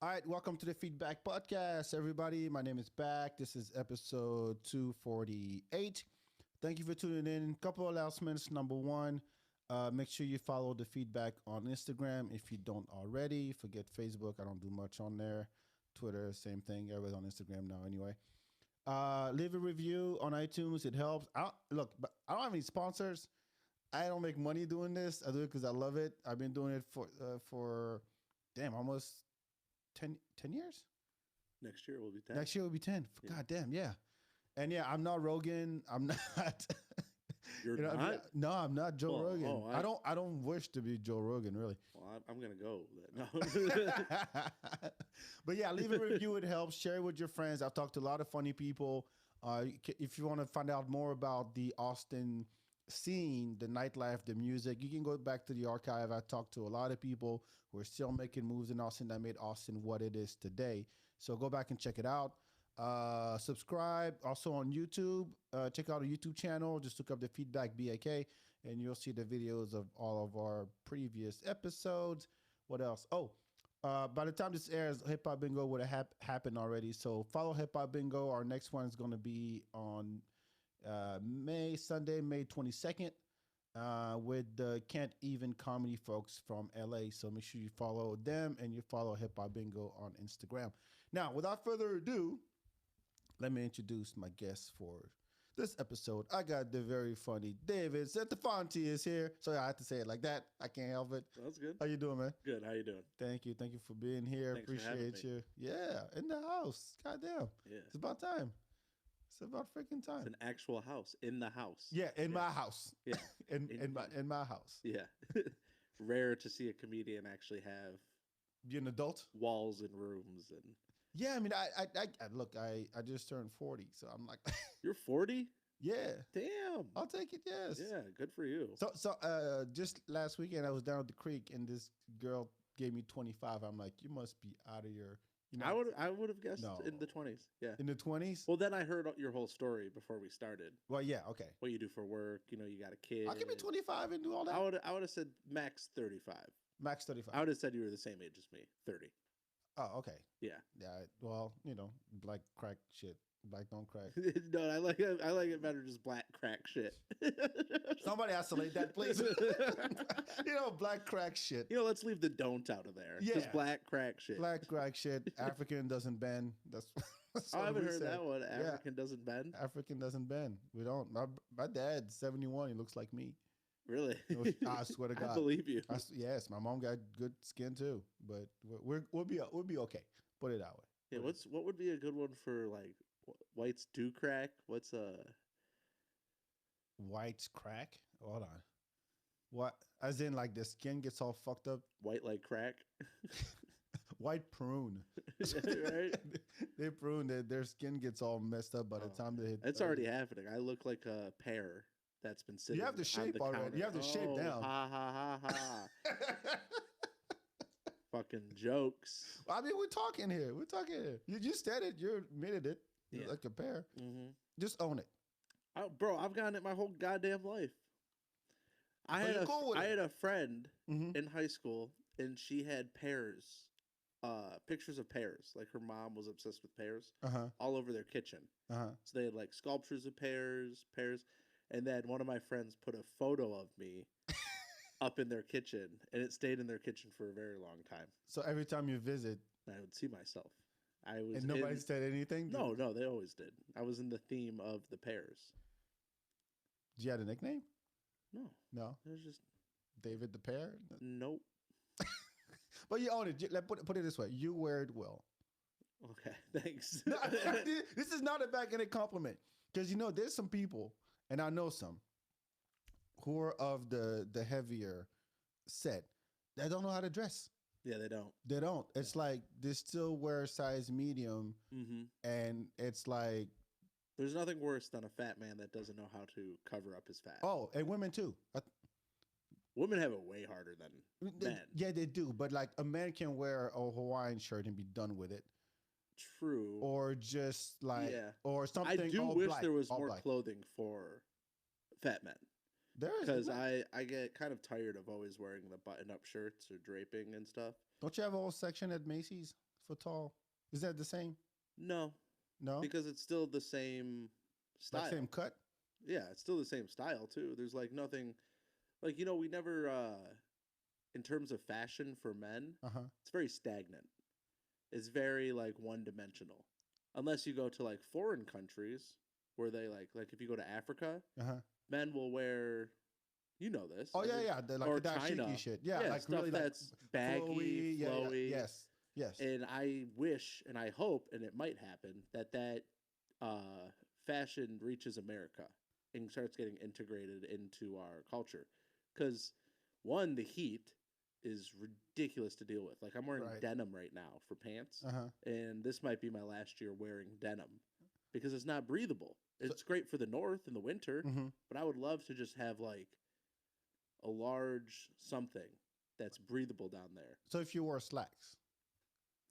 All right, welcome to the FeedBak podcast, everybody. My name is Back. This is episode 248. Thank you for tuning in. Couple of announcements. Number one, make sure you follow the FeedBak on Instagram if you don't already. Forget Facebook. I don't do much on there. Twitter, same thing. Everybody's on Instagram now, anyway. Leave a review on iTunes. It helps. But I don't have any sponsors. I don't make money doing this. I do it because I love it. I've been doing it for almost 10 years. Next year will be 10. Next year will be 10. Yeah. God damn, yeah. And yeah, I'm not Rogan. I'm not. You're not? No, I'm not Joe Rogan. Oh, I don't wish to be Joe Rogan, really. Well, I'm gonna go. No. But yeah, leave a review. It helps. Share it with your friends. I've talked to a lot of funny people. If you want to find out more about the Austin scene, the nightlife, the music, you can go back to the archive. I talked to a lot of people who are still making moves in Austin that made Austin what it is today. So go back and check it out. Subscribe also on YouTube. Check out our YouTube channel. Just look up the FeedBak BAK and you'll see the videos of all of our previous episodes. What else? By the time this airs, Hip Hop Bingo would have happened already. So follow Hip Hop Bingo. Our next one is going to be on Sunday, May 22nd, with the Can't Even comedy folks from LA. So make sure you follow them and you follow Hip Hop Bingo on Instagram. Now, without further ado, let me introduce my guest for this episode. I got the very funny David Centofanti is here. So I have to say it like that. I can't help it. That's good. How you doing, man? Good. How you doing? Thank you. Thank you for being here. Thanks for having Appreciate me. you. Yeah, in the house. Goddamn. Yeah. It's about time. It's about freaking time. It's an actual house in the house. Yeah, in my house. Yeah. in my house. Yeah. Rare to see a comedian actually have You an adult? walls and rooms and. Yeah, I mean, I just turned 40, so I'm like, You're 40? yeah, Damn. I'll take it. Yes. Yeah. Good for you. So just last weekend I was down at the creek and this girl gave me 25. I'm like, you must be out of your. You know, I would have guessed No. in the 20s. Yeah. in the 20s. Well, then I heard your whole story before we started. Well, yeah, okay. What you do for work. You got a kid. I can be 25 and do all that. I would have said max 35. Max 35. I would have said you were the same age as me. 30. Oh, okay. Yeah. Yeah. Well, black crack shit. Black don't crack. No, I like it better just black crack shit. Somebody isolate that, please. Black crack shit. Let's leave the don't out of there. Yeah. Just black crack shit. Black crack shit. African doesn't bend. That's I what haven't we heard said. that one. African doesn't bend. African doesn't bend. We don't. My dad's 71. He looks like me. Really? I swear to God. I believe you. Yes, my mom got good skin too, but we'll be okay. Put it that way. Yeah. What would be a good one for like whites do crack? What's White's crack. Hold on. What? As in, like the skin gets all fucked up. white like crack? White prune. Right? They prune. Their skin gets all messed up by the time they hit. It's already happening. I look like a pear that's been sitting. You have the on shape already. counter. You have the shape down. Ha ha ha ha. Fucking jokes. I mean, we're talking here. You just said it. You admitted it. You're Yeah. like a pear. Mm-hmm. Just own it. Bro, I've gotten it my whole goddamn life. I had a friend Mhm. in high school, and she had pears, pictures of pears. Like her mom was obsessed with pears all over their kitchen. So they had like sculptures of pears. And then one of my friends put a photo of me up in their kitchen, and it stayed in their kitchen for a very long time. So every time you visit, I would see myself. I was and nobody said anything. No, they always did. I was in the theme of the pears. Did you have a nickname? No. It was just David the Pear. nope. But you own it. Put it this way: you wear it well. Okay, thanks. No, this is not a backhanded compliment, because there's some people, and I know some, who are of the heavier set that don't know how to dress. Yeah, they don't. They don't. It's like they still wear size medium, Mm-hmm. and it's like, There's nothing worse than a fat man that doesn't know how to cover up his fat. oh, and women too. Women have it way harder than men. Yeah, they do. But like a man can wear a Hawaiian shirt and be done with it, True. or just like, Yeah. or I something. do all wish black, there was all more black. clothing for fat men. There is, Because isn't there? I get kind of tired of always wearing the button-up shirts or draping and stuff. Don't you have a whole section at Macy's foot tall. Is that the same? No, No, because it's still the same style. like same cut. Yeah, it's still the same style too. There's like nothing, like we never in terms of fashion for men, it's very stagnant. It's very like one dimensional. Unless you go to like foreign countries where they like if you go to Africa, men will wear, this. Oh yeah, the, like or the China. dashiki shit. Yeah, like stuff really that's like baggy, flowy. Yeah. Yes. And I wish and I hope, and it might happen, that fashion reaches America and starts getting integrated into our culture. Because one, the heat is ridiculous to deal with. Like I'm wearing denim right now for pants, and this might be my last year wearing denim because it's not breathable. It's great for the north in the winter, but I would love to just have like a large something that's breathable down there. So if you wore slacks,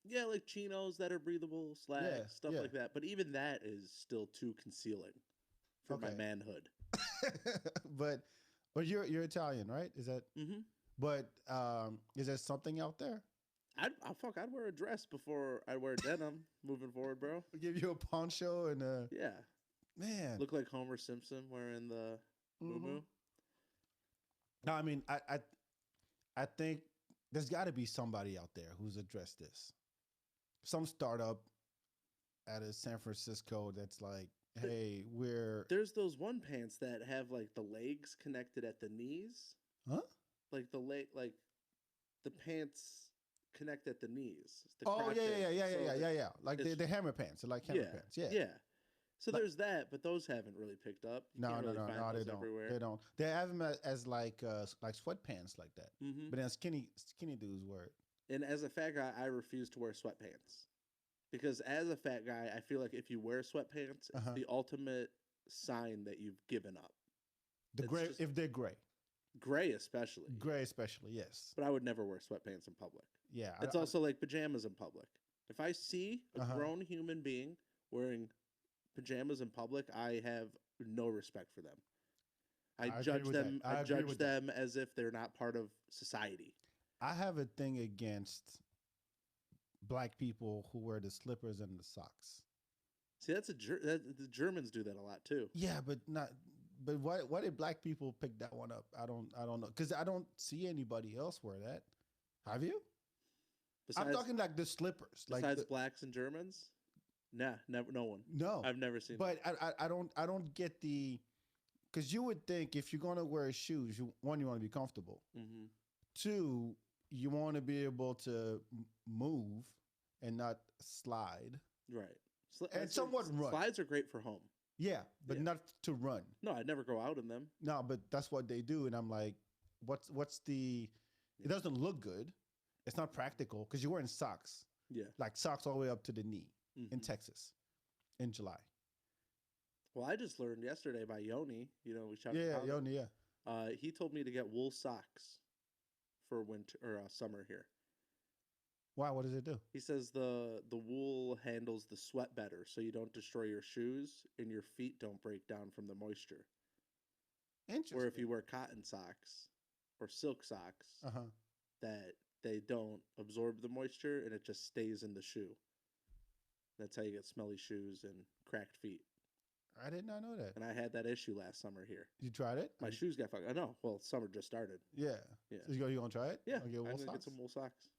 yeah, like chinos that are breathable, slacks, stuff like that. But even that is still too concealing for my manhood. but you're Italian, right? Is that? Mm-hmm. But is there something out there? I'd wear a dress before I wear denim. Moving forward, bro. We'll give you a poncho and man, look like Homer Simpson wearing the muumuu. No, I mean, I think there's got to be somebody out there who's addressed this. Some startup out of San Francisco that's like, hey, there's those one pants that have like the legs connected at the knees. Huh? Like the pants connect at the knees. Yeah. Like the hammer pants. They're like hammer pants. Yeah. So there's that, but those haven't really picked up. No, they don't. Everywhere. They don't. They have them as like sweatpants like that. Mm-hmm. But then skinny dudes wear it. And as a fat guy, I refuse to wear sweatpants because as a fat guy, I feel like if you wear sweatpants, it's the ultimate sign that you've given up. If they're gray. Gray especially. Yes. But I would never wear sweatpants in public. Yeah. It's also like pajamas in public. If I see a grown human being wearing pajamas in public, I have no respect for them. I judge them. I judge them as if they're not part of society. I have a thing against black people who wear the slippers and the socks. See, the Germans do that a lot too. Yeah, but not. But why did black people pick that one up? I don't know, because I don't see anybody else wear that. Have you? I'm talking like the slippers. Besides blacks and Germans? Nah, never. No one. No, I've never seen. But I don't get the, because you would think if you're gonna wear shoes, you want to be comfortable. Mm-hmm. Two, you want to be able to move and not slide. Right. And somewhat run. Slides are great for home. Yeah, but not to run. No, I'd never go out in them. No, but that's what they do, and I'm like, what's the? It doesn't look good. It's not practical because you're wearing socks. Yeah, like socks all the way up to the knee in Texas in July. Well, I just learned yesterday by Yoni. We shot. Yeah, Yoni. Yeah. He told me to get wool socks for winter or summer here. Why? What does it do? He says the wool handles the sweat better, so you don't destroy your shoes and your feet don't break down from the moisture. Interesting. Where if you wear cotton socks or silk socks, that they don't absorb the moisture and it just stays in the shoe. That's how you get smelly shoes and cracked feet. I did not know that. And I had that issue last summer here. You tried it? My shoes got fucked. I know. Well, summer just started. Yeah. So you gonna try it? Yeah. I'm gonna get some wool socks.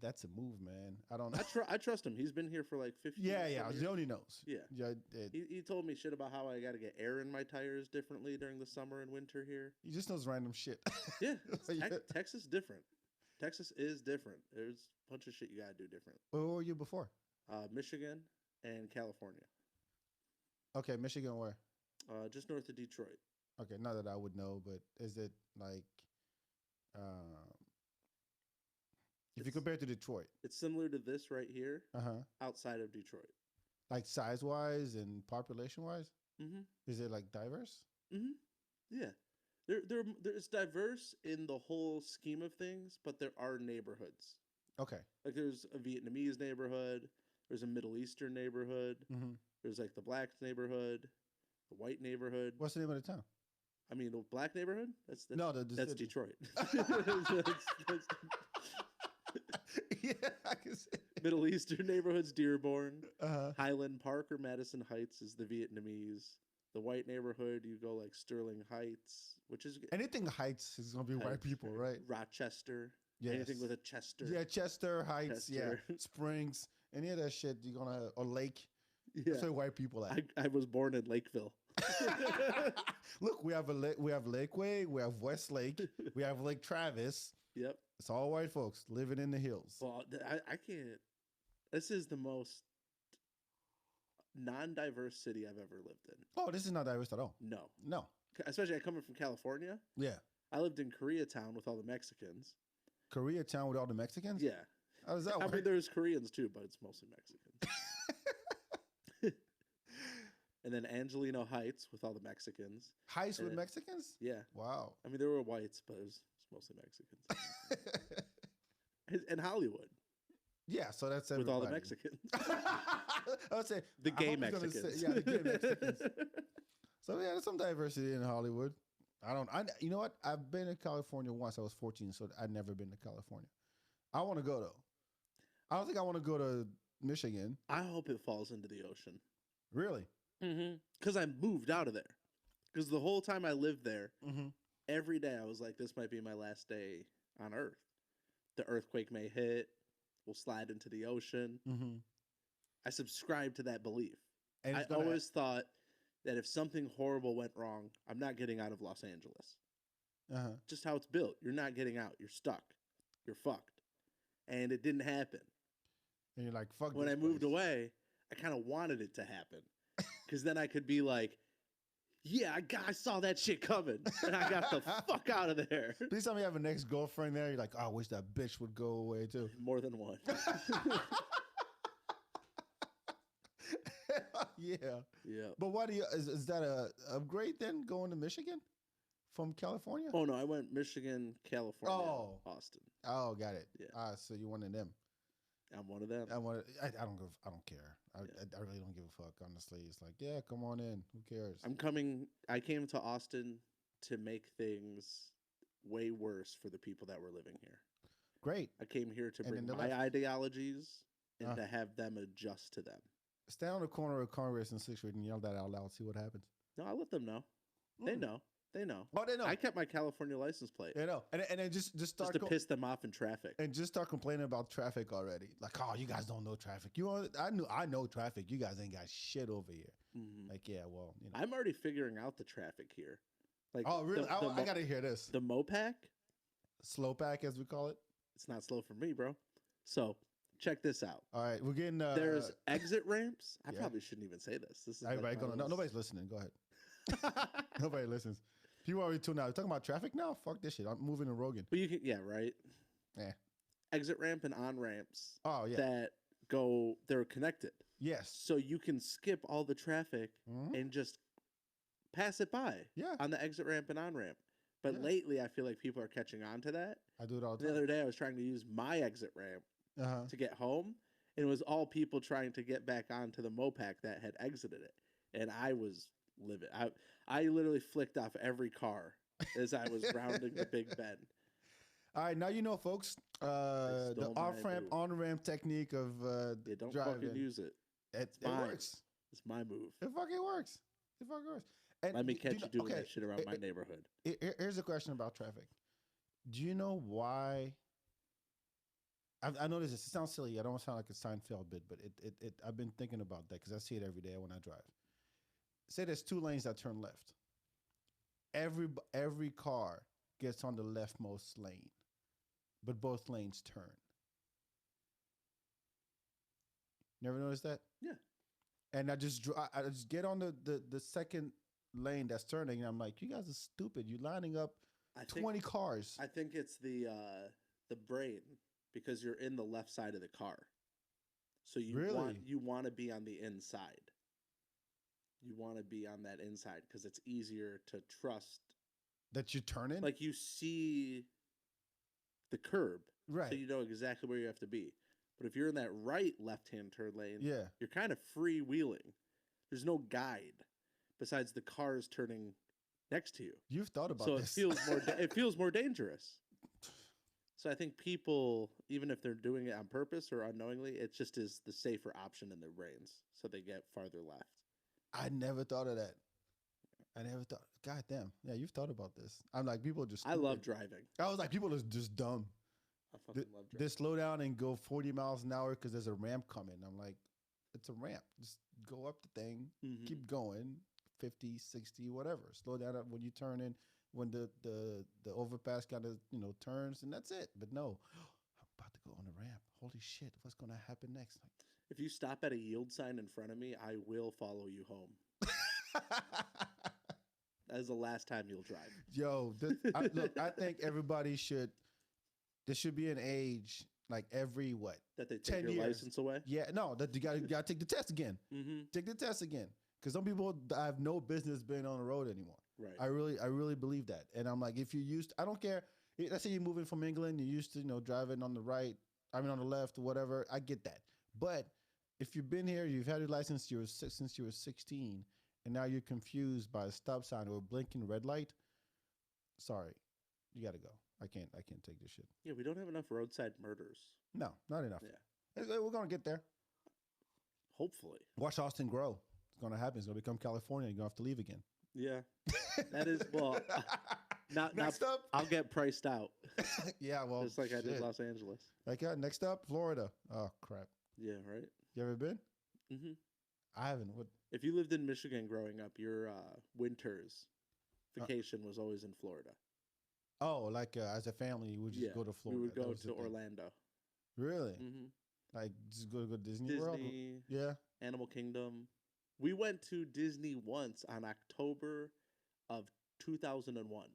That's a move, man. I don't know. I trust him. He's been here for like 15 years. Yeah. Joni knows. Yeah. He told me shit about how I got to get air in my tires differently during the summer and winter here. He just knows random shit. Yeah. Texas different. Texas is different. There's a bunch of shit you got to do different. Where were you before? Michigan and California. Okay, Michigan where? Just north of Detroit. Okay, not that I would know, but is it like... If you compare it to Detroit, it's similar to this right here, outside of Detroit. Like size-wise and population-wise? Mm-hmm. Is it like diverse? Mm-hmm. Yeah. It's diverse in the whole scheme of things, but there are neighborhoods. Okay. Like there's a Vietnamese neighborhood. There's a Middle Eastern neighborhood. Mm-hmm. There's like the black neighborhood, the white neighborhood. What's the name of the town? I mean, the black neighborhood? That's Detroit. Yeah, I can see. Middle Eastern neighborhood's Dearborn. Highland Park or Madison Heights is the Vietnamese. The white neighborhood, you go like Sterling Heights, which is anything Heights is gonna be Heights, white people, right? Rochester. Yes. Anything with a Chester. Yeah, Chester Heights. Chester. Yeah, Springs. Any of that shit you're gonna or Lake. Yeah, that's where white people at. I was born in Lakeville. Look, we have we have Lakeway, we have Westlake, we have Lake Travis. Yep, it's all white folks living in the hills. Well, I can't. This is the most non-diverse city I've ever lived in. Oh, this is not diverse at all. No. Especially coming from California. Yeah. I lived in Koreatown with all the Mexicans. Koreatown with all the Mexicans? Yeah. How does that work? I mean, there's Koreans too, but it's mostly Mexicans. And then Angelino Heights with all the Mexicans. Heights with Mexicans? Yeah. Wow. I mean, there were whites, but it's mostly Mexicans. And Hollywood. Yeah, so that's everybody. With all the Mexicans. I would say the gay Mexicans. Yeah, the gay Mexicans. So yeah, there's some diversity in Hollywood. You know what? I've been in California once. I was 14, so I'd never been to California. I want to go though. I don't think I want to go to Michigan. I hope it falls into the ocean. Really? Because I moved out of there. Because the whole time I lived there, every day I was like, this might be my last day on Earth. The earthquake may hit. We'll slide into the ocean. I subscribe to that belief. And I always thought that if something horrible went wrong, I'm not getting out of Los Angeles. Just how it's built. You're not getting out. You're stuck. You're fucked. And it didn't happen. And you're like, fuck. When I moved away, I kind of wanted it to happen. Because then I could be like, yeah, I saw that shit coming. And I got the fuck out of there. Please tell me you have an ex-girlfriend there. You're like, oh, I wish that bitch would go away too. More than one. Yeah. Yeah. But why do you, is that a upgrade then going to Michigan from California? Oh, no, I went Michigan, California, Austin. Oh, got it. Yeah. So you're one of them. I'm one of them. I don't care. I really don't give a fuck, honestly. It's like, yeah, come on in. Who cares? I came to Austin to make things way worse for the people that were living here. Great. I came here to bring my ideologies and to have them adjust to them. Stand on the corner of Congress and 6th Street and yell that out loud. See what happens. No, I let them know. They know. They know. Oh, they know. I kept my California license plate. They know. And then just start to piss them off in traffic. And just start complaining about traffic already. Like, oh, you guys don't know traffic. I know traffic. You guys ain't got shit over here. Like, yeah, well, you know. I'm already figuring out the traffic here. Like, oh, really? I gotta hear this. The Mopac, slow pack as we call it. It's not slow for me, bro. So check this out. All right, we're getting. There's exit ramps. I probably shouldn't even say this. This is everybody going. No, nobody's listening. Go ahead. Nobody listens. People already tuned out. You're talking about traffic now? Fuck this shit. I'm moving to Rogan. But you can, yeah, right. Yeah. Exit ramp and on ramps. Oh yeah. That they're connected. Yes. So you can skip all the traffic and just pass it by. Yeah. On the exit ramp and on ramp. But lately, I feel like people are catching on to that. I do it all the time. The other day, I was trying to use my exit ramp to get home, and it was all people trying to get back onto the Mopac that had exited it, and I was livid. I literally flicked off every car as I was rounding the Big Bend. All right, now you know, folks, the off-ramp, on-ramp technique of don't driving. Fucking use it. It works. It's my move. It fucking works. It fucking works. And let me catch you doing that shit around my neighborhood. Here's a question about traffic. Do you know why? I know this. It sounds silly. I don't want to sound like a Seinfeld bit, but I've been thinking about that because I see it every day when I drive. Say there's 2 lanes that turn left. Every car gets on the leftmost lane, but both lanes turn. Never noticed that? Yeah. And I just get on the second lane that's turning, and I'm like, you guys are stupid. You're lining up 20 cars. I think it's the brain, because you're in the left side of the car. So you want to be on the inside. You want to be on that inside because it's easier to trust that you're turning. Like you see the curb, right? So you know exactly where you have to be. But if you're in that right left-hand turn lane, you're kind of freewheeling. There's no guide besides the cars turning next to you. You've thought about this. So it feels more dangerous. So I think people, even if they're doing it on purpose or unknowingly, it just is the safer option in their brains, so they get farther left. I never thought of that. I never thought. God damn. Yeah, you've thought about this. I'm like, people are just. I love driving. I was like, people are just dumb. I fucking love driving. They slow down and go 40 miles an hour because there's a ramp coming. I'm like, it's a ramp. Just go up the thing, keep going, 50, 60, whatever. Slow down when you turn in, when the overpass kind of, turns, and that's it. But no, I'm about to go on the ramp. Holy shit, what's going to happen next? If you stop at a yield sign in front of me, I will follow you home. That is the last time you'll drive. Yo, look, I think everybody should. There should be an age, like every what? That they take your license away? Yeah, no, that you got to take the test again. Take the test again, because some people have no business being on the road anymore. Right. I really believe that, and I'm like, if you used, I don't care. Let's say you're moving from England, you're used to driving on the right, on the left, or whatever. I get that, but if you've been here, you've had your license since you were 16. And now you're confused by a stop sign or a blinking red light. Sorry, you got to go. I can't take this shit. Yeah, we don't have enough roadside murders. No, not enough. Yeah, we're gonna get there. Hopefully, watch Austin grow. It's gonna happen. It's gonna become California. You're gonna have to leave again. Yeah, that is Next up, I'll get priced out. Yeah, well, just like I did Los Angeles. Like next up, Florida. Oh crap. Yeah, right. You ever been? Mm-hmm. I haven't. What? If you lived in Michigan growing up, your winter's vacation was always in Florida. Oh, like as a family, you would just go to Florida. We would go to Orlando. Really? Mm-hmm. Like just go to Disney World? Yeah. Animal Kingdom. We went to Disney once on October of 2001.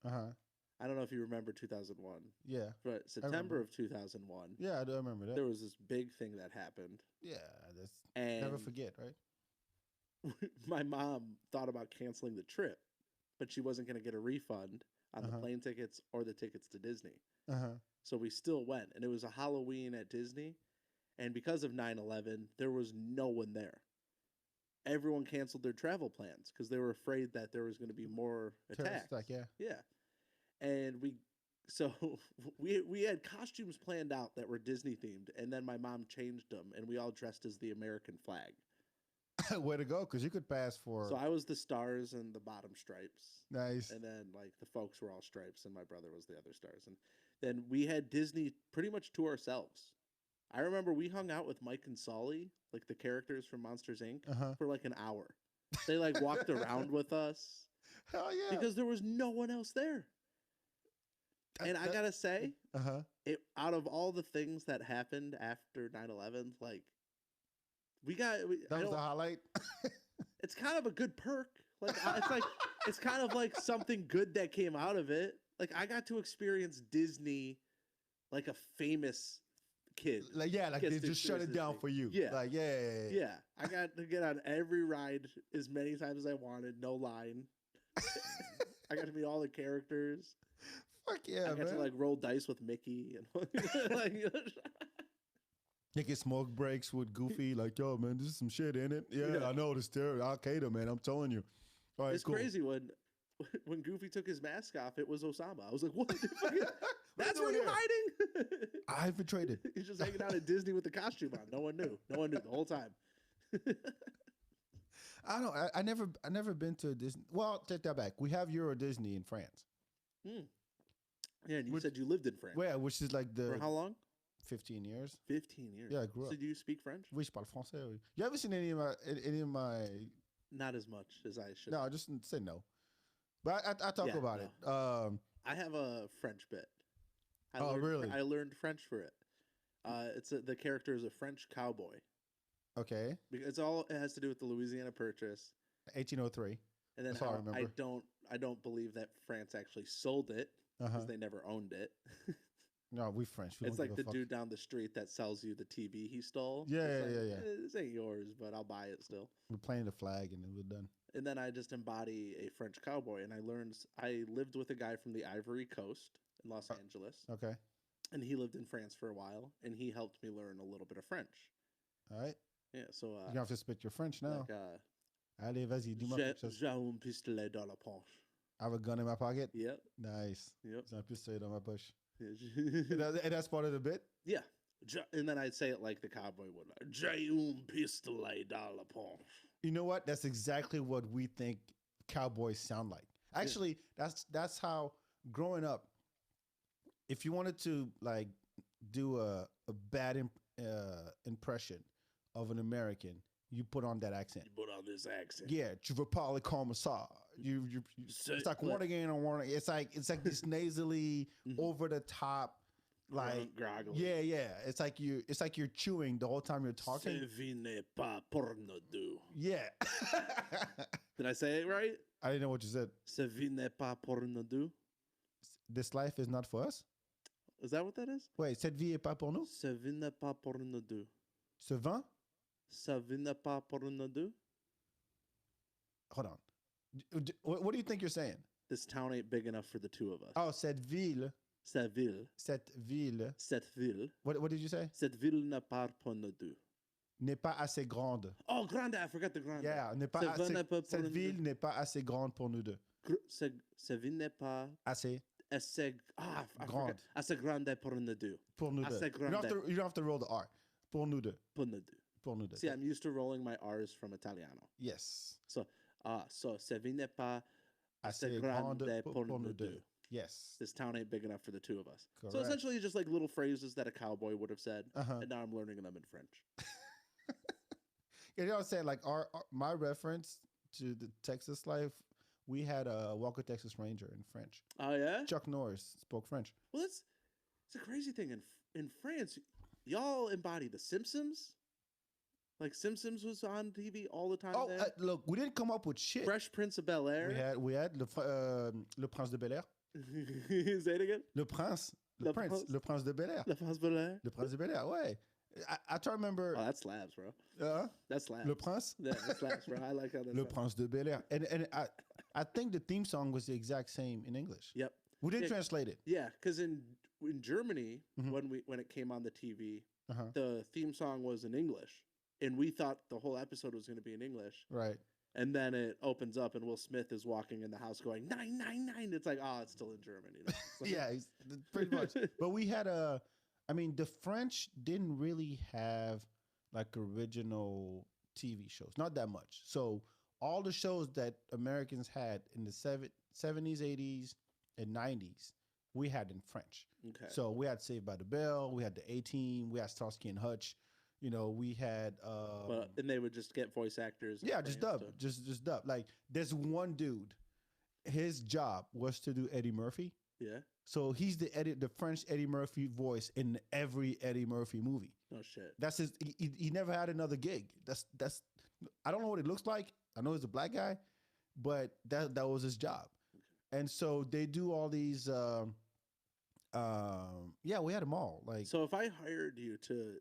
Uh-huh. I don't know if you remember 2001. Yeah. But September of 2001. Yeah, I do remember that. There was this big thing that happened. Yeah, that's and never forget, right? My mom thought about canceling the trip, but she wasn't going to get a refund on the plane tickets or the tickets to Disney. So we still went, and it was a Halloween at Disney, and because of 9/11, there was no one there. Everyone canceled their travel plans because they were afraid that there was going to be more attacks. Yeah. And we had costumes planned out that were Disney themed, and then my mom changed them, and we all dressed as the American flag. Way to go, because you could pass for. So I was the stars and the bottom stripes. Nice. And then like the folks were all stripes, and my brother was the other stars. And then we had Disney pretty much to ourselves. I remember we hung out with Mike and Sully, like the characters from Monsters Inc., for like an hour. They like walked around with us. Hell yeah! Because there was no one else there. And I gotta say, out of all the things that happened after 9/11, like that was the highlight. It's kind of a good perk. Like it's kind of like something good that came out of it. Like I got to experience Disney, like a famous kid. Like they just shut it down for you. Yeah, like yeah. I got to get on every ride as many times as I wanted, no line. I got to meet all the characters. Fuck yeah, I got to like roll dice with Mickey and like. Taking smoke breaks with Goofy, like, yo, man, this is some shit, ain't it? Yeah, I know, this terrible. Al Qaeda, man, I'm telling you. All right, it's cool. Crazy when Goofy took his mask off, it was Osama. I was like, what? That's where you're hiding? I infiltrated. He's just hanging out at Disney with the costume on. No one knew. No one knew the whole time. I don't know. I never been to Disney. Well, take that back. We have Euro Disney in France. Yeah, and you said you lived in France. Yeah, which is like For how long? 15 years. 15 years. Yeah, I grew up. So do you speak French? Oui, je parle français. Oui. You haven't seen any of my? Not as much as I should. No, just say no. But I talk about it. I have a French bit. Really? I learned French for it. The character is a French cowboy. Okay. Because it has to do with the Louisiana Purchase. 1803. And then I remember. I don't believe that France actually sold it because they never owned it. No, we French. It's like the dude down the street that sells you the TV he stole. Yeah. This ain't yours, but I'll buy it still. We're planting the flag and then we're done. And then I just embody a French cowboy, and I lived with a guy from the Ivory Coast in Los Angeles. Okay. And he lived in France for a while, and he helped me learn a little bit of French. All right. Yeah, so you have to spit your French now. Like, allez, vas-y, dis-moi quelque chose. J'ai un pistolet dans la poche. I have a gun in my pocket? Yep. Nice. Yep. J'ai un pistolet dans ma poche. And that's part of the bit? Yeah. And then I'd say it like the cowboy would. J'ai un pistolet dans la poche. You know what? That's exactly what we think cowboys sound like. Actually, that's how growing up, if you wanted to like do a bad impression of an American, you put on that accent. You put on this accent. Yeah, tu veux parler comme ça. It's like one again on one. It's like this nasally, over the top, like groggly. Yeah. It's like you're chewing the whole time you're talking. Ce n'est pas pour nous deux. Yeah. Did I say it right? I didn't know what you said. Ce n'est pas pour nous deux. This life is not for us. Is that what that is? Wait, cette vie est pas pour nous. Ce n'est pas pour nous deux. Ce vin. Ça n'est pas pour nous deux. Hold on. What do you think you're saying? This town ain't big enough for the two of us. Oh, cette ville. Cette ville. Cette ville. Cette ville. What did you say? Cette ville n'est pas pour nous deux. N'est pas assez grande. Oh, grande. I forgot the grande. Yeah, cette ville n'est pas assez grande pour nous deux. Cette ville n'est pas assez grande. Assez grande pour nous deux. Pour nous deux. You don't have to roll the R. Pour nous deux. Pour nous deux. Pour nous deux. See, I'm used to rolling my R's from Italiano. Yes. So cette ville n'est pas assez grande pour nous deux. Yes. This town ain't big enough for the two of us. Correct. So essentially just like little phrases that a cowboy would have said, and now I'm learning them in French. You know what I'm saying? Like my reference to the Texas life, we had a Walker Texas Ranger in French. Oh yeah? Chuck Norris spoke French. Well, it's a crazy thing in France. Y'all embody the Simpsons. Like Simpsons was on TV all the time. Oh, look, we didn't come up with shit. Fresh Prince of Bel-Air. We had Le Prince de Bel-Air. Say it again. Le Prince de Bel-Air. Le Prince Bel-Air. Le Prince de Bel-Air. Ouais. I try to remember. Oh, that slaps, bro. That slaps. Le Prince. Yeah, that slaps, bro. I like how that. Le Prince de Bel-Air, and I think the theme song was the exact same in English. Yep. We didn't translate it. Yeah, because in Germany, when it came on the TV, the theme song was in English, and we thought the whole episode was going to be in English. Right. And then it opens up, and Will Smith is walking in the house going 999. It's like, it's still in German, you know? So. Yeah, pretty much. But we had the French didn't really have like original TV shows, not that much. So all the shows that Americans had in the 70s, 80s, and 90s, we had in French. Okay. So we had Saved by the Bell, we had the A-Team, we had Starsky and Hutch. You know, we had and they would just get voice actors. Yeah, just dub. Just dub. Like there's one dude, his job was to do Eddie Murphy. Yeah. So he's the French Eddie Murphy voice in every Eddie Murphy movie. Oh shit. That's his he never had another gig. That's I don't know what it looks like. I know he's a black guy, but that was his job. Okay. And so they do all these we had them all. Like, so if I hired you to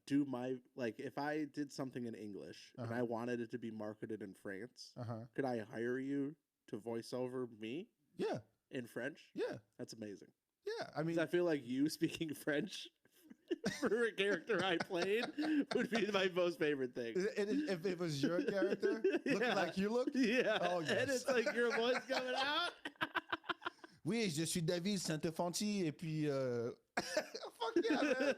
do my, like, if I did something in English and I wanted it to be marketed in France, could I hire you to voice over me? Yeah. In French? Yeah. That's amazing. Yeah. I mean, I feel like you speaking French for a character I played would be my most favorite thing. If it was your character looking like you look? Yeah. Oh, yes. And it's like your voice coming out. Oui, je suis David Centofanti, et puis fuck yeah, man.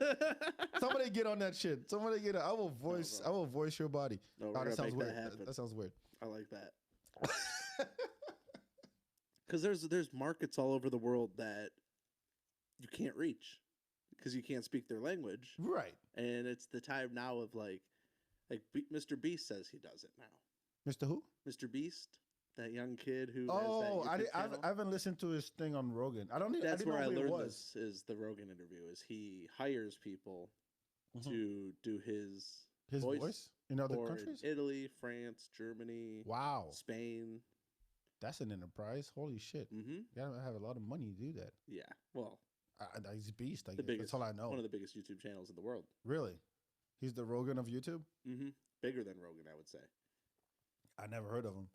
Somebody get on that shit. Somebody get it. I will voice your body. No, that sounds weird. That sounds weird. I like that. Because there's markets all over the world that you can't reach because you can't speak their language. Right. And it's the time now of like Mr. Beast says he does it now. Mr. Who? Mr. Beast. That young kid who. Oh, I haven't listened to his thing on Rogan. That's where I learned this. Is the Rogan interview? Is he hires people to do his voice in other countries? Italy, France, Germany. Wow. Spain. That's an enterprise. Holy shit! You gotta have a lot of money to do that. Yeah. Well, he's a beast. That's all I know. One of the biggest YouTube channels in the world. Really? He's the Rogan of YouTube. Bigger than Rogan, I would say. I never heard of him.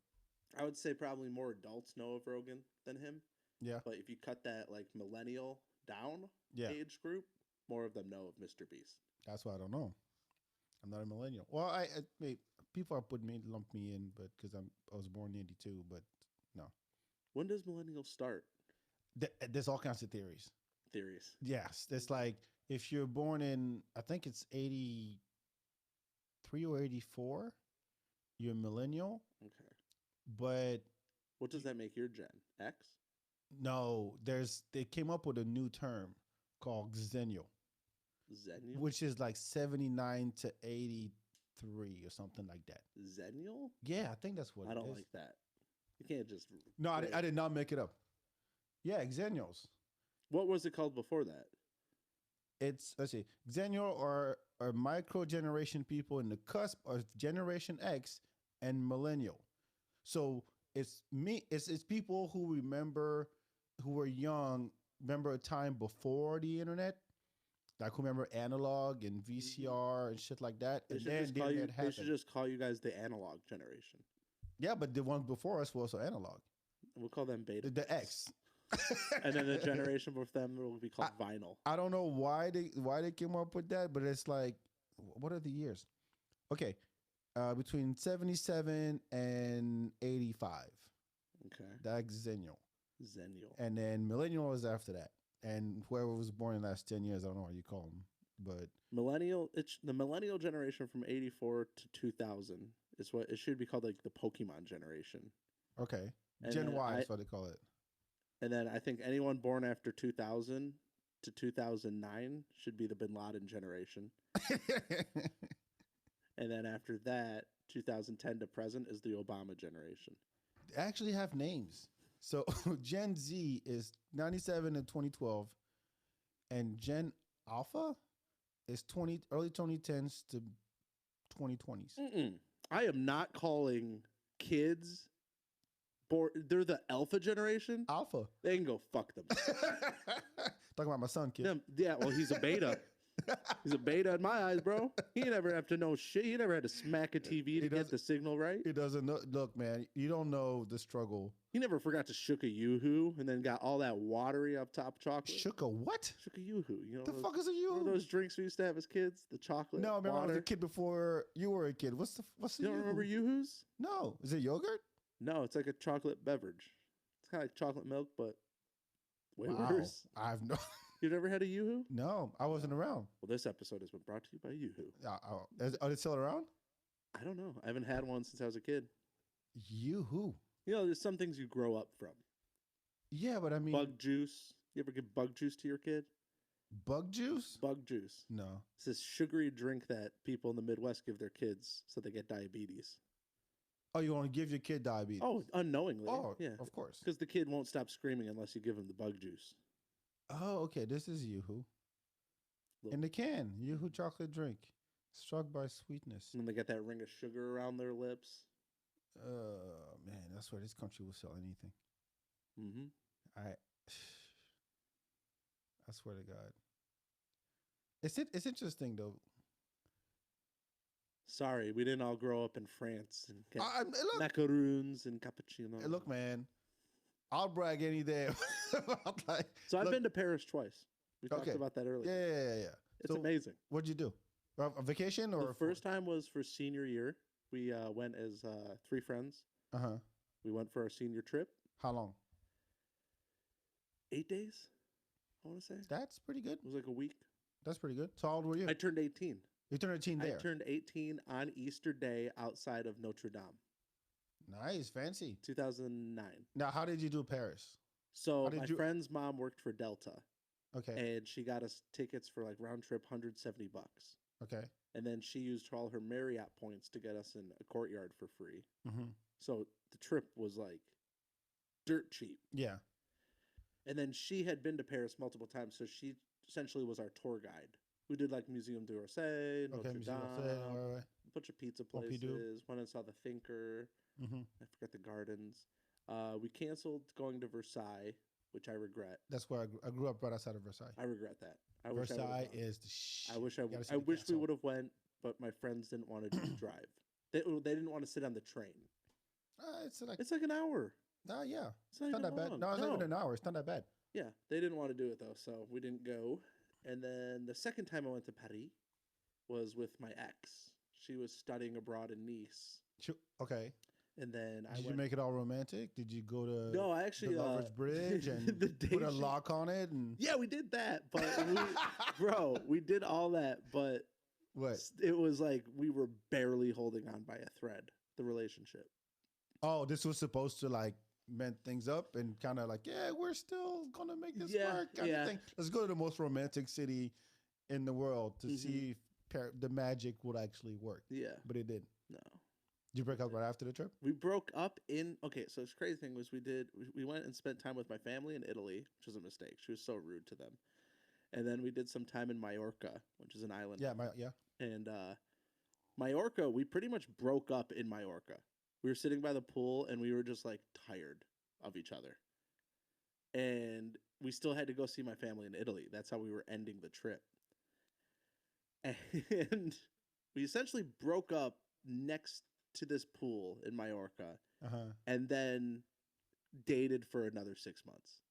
I would say probably more adults know of Rogan than him. Yeah. But if you cut that like millennial down age group, more of them know of Mr. Beast. That's why I don't know. I'm not a millennial. Well, people are lump me in, but because I was born in '82, but no. When does millennials start? There's all kinds of theories. Yes, it's like if you're born in, I think it's 83 or 84, you're a millennial. Okay. But what does that make your gen? X? No, they came up with a new term called Xennial. Xennial? Which is like 79 to 83 or something like that. Xennial? Yeah, I think that's what it is. I don't like that. You can't just... No, I did not make it up. Yeah, Xennials. What was it called before that? Let's see, Xennial are micro generation people in the cusp of Generation X and Millennial. So it's people who remember, who were young, remember a time before the internet, like who remember analog and VCR and shit like that. And then the internet happened. They should just call you guys the analog generation. Yeah, but the one before us was also analog. We'll call them beta. The X. And then the generation with them will be called vinyl. I don't know why they came up with that, but it's like, what are the years? Okay, between 77 and 85. Okay, that's Xennial. Xennial. And then Millennial is after that, and whoever was born in the last 10 years, I don't know what you call them, but Millennial. It's the Millennial generation from 84 to 2000. It's what it should be called, like the Pokemon generation. Okay, and Gen Y is what they call it. And then I think anyone born after 2000 to 2009 should be the Bin Laden generation. And then after that, 2010 to present is the Obama generation. They actually have names. So Gen Z is 97 to 2012, and Gen Alpha is early 2010s to 2020s. I am not calling kids... They're the alpha generation. Alpha. They can go fuck them. Talking about my son, kid. Yeah, well, he's a beta. He's a beta in my eyes, bro. He never have to know shit. He never had to smack a TV to get the signal right. He doesn't know. Look, man, you don't know the struggle. He never forgot to shook a yoo-hoo and then got all that watery up top chocolate. Shook a what? Shook a yoo-hoo. You know the fuck is a yoo-hoo? Those drinks we used to have as kids? The chocolate. No, I remember I was a kid before you were a kid. What's the You don't remember yoo-hoos? No. Is it yogurt? No, it's like a chocolate beverage. It's kind of like chocolate milk, but way worse. I've no. You never had a yoo-hoo? No, I wasn't around. Well, this episode has been brought to you by yoo-hoo. Are they still around? I don't know. I haven't had one since I was a kid. Yoo-hoo. You know, there's some things you grow up from. Yeah, but I mean... Bug juice. You ever give bug juice to your kid? Bug juice? Bug juice. No. It's this sugary drink that people in the Midwest give their kids so they get diabetes. Oh, you want to give your kid diabetes? Oh, unknowingly. Oh, yeah. Of course. Because the kid won't stop screaming unless you give him the bug juice. Oh, okay. This is Yoo-hoo. In the can. Yoo-hoo chocolate drink. Struck by sweetness. And then they get that ring of sugar around their lips. Man, that's where this country will sell anything. Mm-hmm. I swear to God. It's interesting, though. Sorry, we didn't all grow up in France and get look, macaroons and cappuccino. Hey, look, man, I'll brag any day. So I've been to Paris twice. We talked about that earlier. Yeah. It's amazing. What'd you do? A vacation or? The first time was for senior year. We went as 3 friends. We went for our senior trip. How long? 8 days, I want to say. That's pretty good. It was like a week. That's pretty good. So how old were you? I turned 18. You turned 18 there? I turned 18 on Easter Day outside of Notre Dame. Nice, fancy. 2009. Now, how did you do Paris? So my friend's mom worked for Delta. Okay. And she got us tickets for like round trip $170. Okay. And then she used all her Marriott points to get us in a courtyard for free. Mm-hmm. So the trip was like dirt cheap. Yeah. And then she had been to Paris multiple times, so she essentially was our tour guide. We did like Museum d'Orsay, Notre Dame, a bunch of pizza places. Went and saw the Thinker. Mm-hmm. I forgot the gardens. We canceled going to Versailles, which I regret. That's where I grew up right outside of Versailles. I regret that. Versailles is the shit. I wish we would have went, but my friends didn't want to drive. They didn't want to sit on the train. It's like an hour. Yeah. It's not that bad. No, it's not even an hour. It's not that bad. Yeah, they didn't want to do it though, so we didn't go. And then the second time I went to Paris was with my ex. She was studying abroad in Nice. Okay. And then Did you make it all romantic? Did you go to no, I actually the Lover's Bridge and put a lock on it? And yeah, we did that, but we did all that, but what? it was like we were barely holding on by a thread. The relationship. Oh, this was supposed to like mend things up and kind of like, yeah, we're still gonna make this work kind of thing. Let's go to the most romantic city in the world to see if the magic would actually work. Yeah, but it didn't. No. Did you break up right after the trip? We broke up so the crazy thing was we went and spent time with my family in Italy, which was a mistake. She was so rude to them. And then we did some time in Mallorca, which is an island. Yeah, And Mallorca, we pretty much broke up in Mallorca. We were sitting by the pool and we were just like tired of each other. And we still had to go see my family in Italy. That's how we were ending the trip. And we essentially broke up next to this pool in Mallorca, and then dated for another 6 months.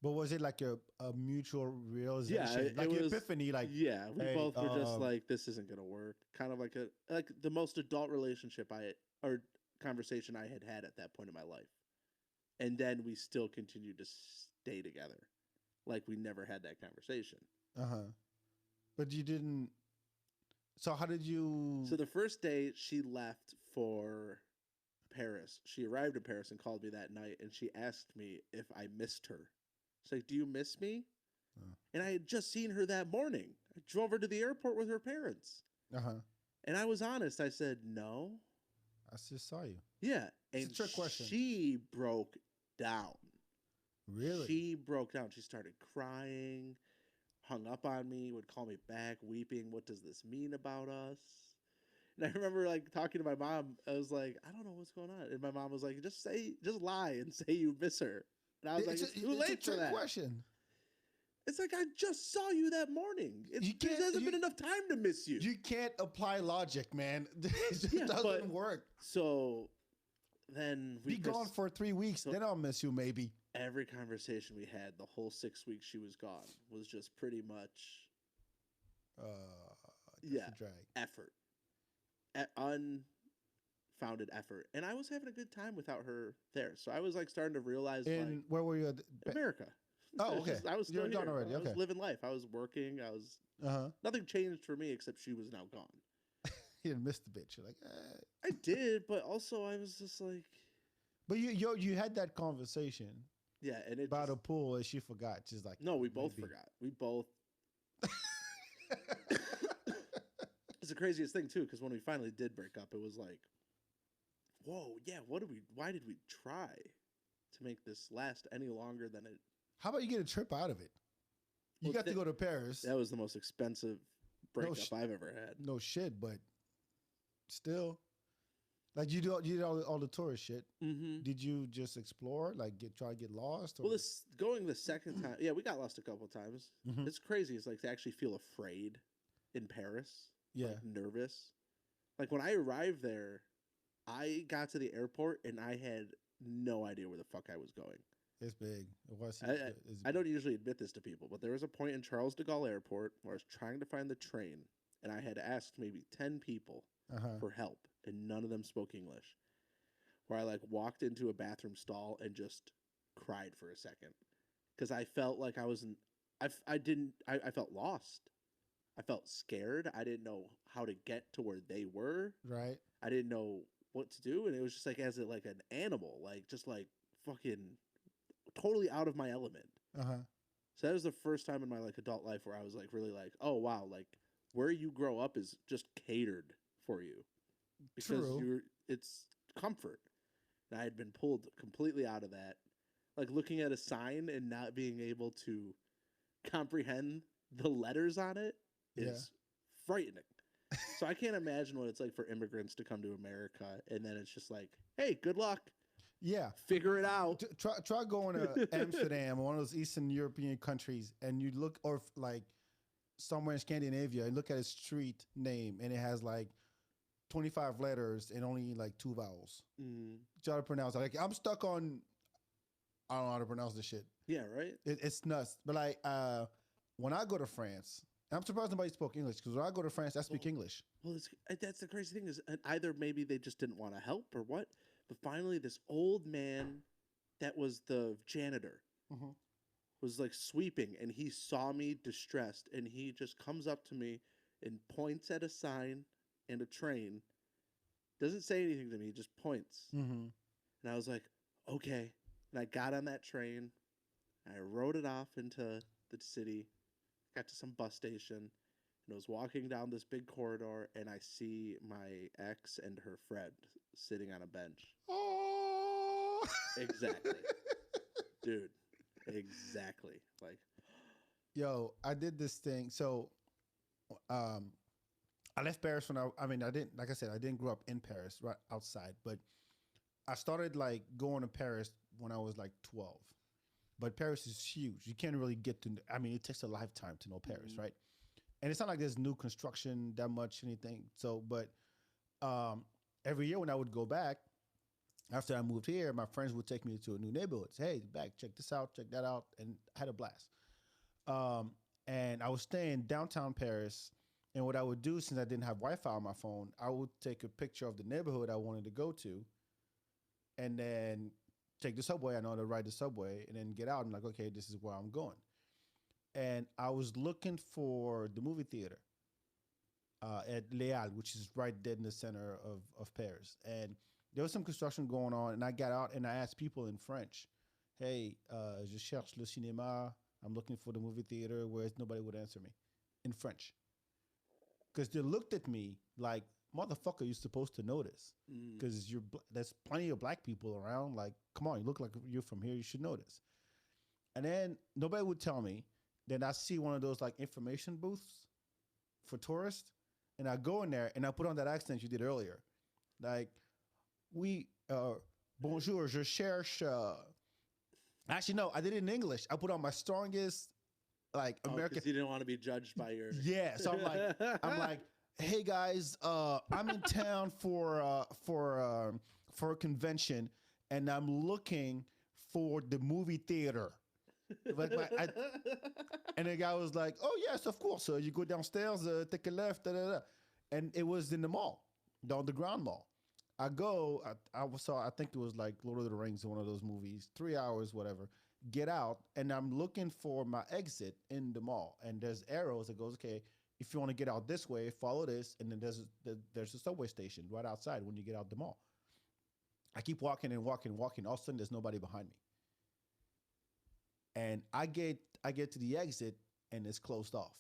But was it like a mutual realization? Yeah, like an epiphany? Like, yeah, we both were just like, this isn't gonna work. Kind of like the most adult relationship or conversation I had at that point in my life. And then we still continued to stay together, like we never had that conversation. But you didn't. So how did you? So the first day she left for Paris. She arrived in Paris and called me that night, and she asked me if I missed her. She's like, "Do you miss me?" And I had just seen her that morning. I drove her to the airport with her parents. And I was honest. I said, "No." I just saw you. Yeah, it's a trick question. She broke down. Really? She broke down. She started crying. Hung up on me, would call me back, weeping. What does this mean about us? And I remember like talking to my mom. I was like, I don't know what's going on. And my mom was like, just lie and say you miss her. And I was like, it's too late for that. Question. It's like, I just saw you that morning. There hasn't been enough time to miss you. You can't apply logic, man. It doesn't work. So then be gone for 3 weeks. Then I'll miss you maybe. Every conversation we had, the whole 6 weeks she was gone, was just pretty much effort. Unfounded effort. And I was having a good time without her there. So I was like starting to realize where were you? America. Oh, okay. I was still here. Done already. I was living life. I was working. I was nothing changed for me except she was now gone. You didn't miss the bitch. You're like, I did, but also I was just like. But you had that conversation. Yeah, and it by the pool, and she forgot. She's like, no, we both forgot. We both. It's the craziest thing too, because when we finally did break up, it was like, whoa, yeah. Why did we try to make this last any longer than it? How about you get a trip out of it? You got to go to Paris. That was the most expensive breakup I've ever had. No shit, but still. Like you did all the tourist shit. Did you just explore, like try to get lost? Or? Well, going the second time, yeah, we got lost a couple of times. It's crazy. It's like to actually feel afraid in Paris. Yeah, like nervous. Like when I arrived there, I got to the airport and I had no idea where the fuck I was going. It's big. It was. I don't usually admit this to people, but there was a point in Charles de Gaulle Airport where I was trying to find the train, and I had asked maybe 10 people for help, and none of them spoke English. Where I like walked into a bathroom stall and just cried for a second because I felt like I wasn't. I felt lost. I felt scared. I didn't know how to get to where they were. Right. I didn't know what to do, and it was just like as like an animal, like just like fucking totally out of my element. So that was the first time in my like adult life where I was like really like, oh wow, like where you grow up is just catered for you because it's comfort. And I had been pulled completely out of that, like looking at a sign and not being able to comprehend the letters on it is frightening. So I can't imagine what it's like for immigrants to come to America and then it's just like, hey, good luck. Yeah. Figure it out. Try going to Amsterdam or one of those Eastern European countries and you look, or like somewhere in Scandinavia and look at a street name and it has like 25 letters and only like 2 vowels. Try to pronounce it. Like I'm stuck on, I don't know how to pronounce this shit. Yeah, right? It's nuts. But like when I go to France, I'm surprised nobody spoke English because when I go to France, I speak English. Well, that's the crazy thing is either maybe they just didn't want to help or what. But finally, this old man that was the janitor was like sweeping, and he saw me distressed, and he just comes up to me and points at a sign and a train. Doesn't say anything to me, just points. And I was like, okay. And I got on that train. I rode it off into the city, got to some bus station, and I was walking down this big corridor, and I see my ex and her friend sitting on a bench. Oh, exactly, dude. Exactly. Like, yo, I did this thing. So, I left Paris when I mean, I didn't, like I said, I didn't grow up in Paris, right outside, but I started like going to Paris when I was like 12. But Paris is huge. You can't really get to, I mean, it takes a lifetime to know Paris, right? And it's not like there's new construction that much, anything. So, but every year when I would go back, after I moved here, my friends would take me to a new neighborhood. Say, hey, back, check this out, check that out. And I had a blast. And I was staying downtown Paris. And what I would do, since I didn't have Wi-Fi on my phone, I would take a picture of the neighborhood I wanted to go to. And then take the subway. I know how to ride the subway. And then get out and like, okay, this is where I'm going. And I was looking for the movie theater at Leal, which is right dead in the center of Paris. And there was some construction going on. And I got out and I asked people in French, hey, je cherche le cinéma. I'm looking for the movie theater, where nobody would answer me in French. Because they looked at me like, motherfucker, you're supposed to know this. Because there's plenty of black people around. Like, come on, you look like you're from here. You should know this. And then nobody would tell me. Then I see one of those like information booths for tourists. And I go in there and I put on that accent you did earlier. Like, bonjour, je cherche. Actually, no, I did it in English. I put on my strongest, like, American. Because you didn't want to be judged by your. Yeah, so I'm like, hey guys, I'm in town for a convention, and I'm looking for the movie theater. And the guy was like, oh yes, of course. So you go downstairs, take a left, and it was in the mall, the underground mall. I go, I saw, I think it was like Lord of the Rings, one of those movies, 3 hours, whatever. Get out, and I'm looking for my exit in the mall, and there's arrows that goes, okay, if you want to get out this way, follow this, and then there's a subway station right outside when you get out the mall. I keep walking and walking and walking. All of a sudden, there's nobody behind me, and I get to the exit, and it's closed off.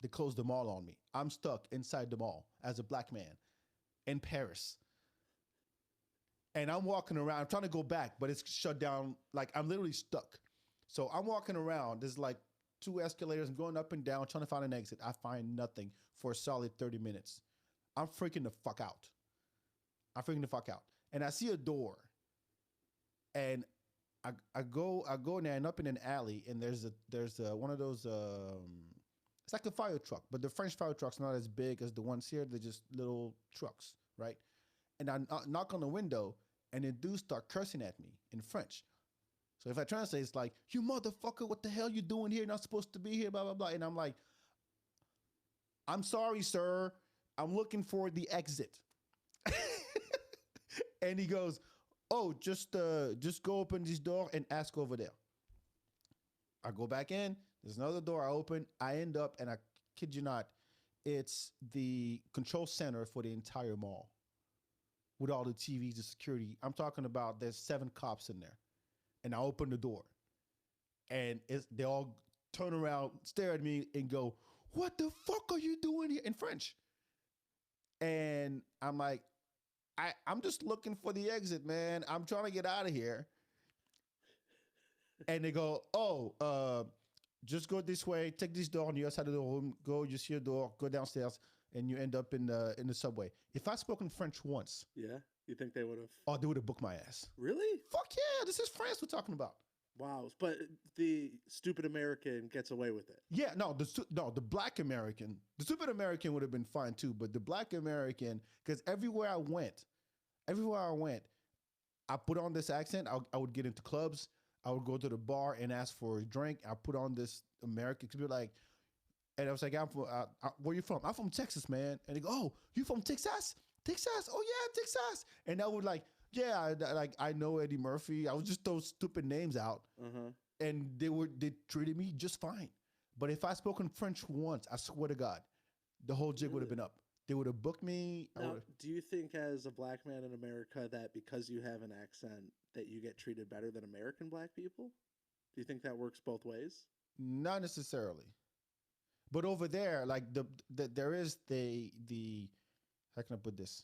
They closed the mall on me. I'm stuck inside the mall as a black man in Paris. And I'm walking around, I'm trying to go back, but it's shut down. Like, I'm literally stuck. So I'm walking around. There's like 2 escalators. I'm going up and down, trying to find an exit. I find nothing for a solid 30 minutes. I'm freaking the fuck out. And I see a door. And I go in there and up in an alley, and there's one of those, it's like a fire truck, but the French fire truck's not as big as the ones here. They're just little trucks, right? And I knock on the window, and the dudes start cursing at me in French. So if I translate, it's like, you motherfucker, what the hell you doing here? You're not supposed to be here, blah, blah, blah. And I'm like, I'm sorry, sir. I'm looking for the exit. And he goes, oh, just go open this door and ask over there. I go back in. There's another door I open. I end up, and I kid you not, it's the control center for the entire mall with all the TVs, the security. I'm talking about there's 7 cops in there. And I open the door. And they all turn around, stare at me, and go, what the fuck are you doing here? In French. And I'm like, I'm just looking for the exit, man. I'm trying to get out of here. And they go, oh, just go this way, take this door on the other side of the room, go, you see a door, go downstairs, and you end up in the subway. If I'd spoken French once. Yeah, you think they would have? Oh, they would have booked my ass. Really? Fuck yeah, this is France we're talking about. Wow, but the stupid American gets away with it. Yeah, no, the black American, the stupid American would have been fine too, but the black American, because everywhere I went, I put on this accent. I would get into clubs. I would go to the bar and ask for a drink. I put on this American, to be like, and I was like, I'm from, where you from? I'm from Texas, man. And they go, oh, you from Texas? Texas? Oh yeah, Texas. And I would like, Yeah, I know Eddie Murphy. I was just those stupid names out, and they treated me just fine. But if I spoken French once, I swear to God, the whole jig would have been up. They would have booked me. Now, do you think as a black man in America that because you have an accent that you get treated better than American black people? Do you think that works both ways? Not necessarily. But over there, like there is the how can I put this?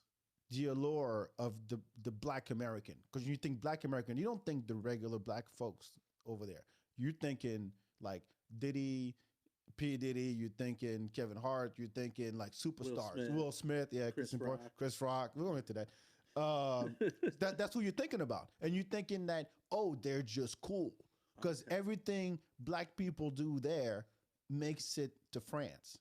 The allure of the black American. Because you think black American, you don't think the regular black folks over there. You're thinking like Diddy, P. Diddy, you're thinking Kevin Hart, you're thinking like superstars. Will Smith, yeah, Chris Rock. We're going to that. That's who you're thinking about. And you're thinking that, oh, they're just cool. Because everything black people do there makes it to France.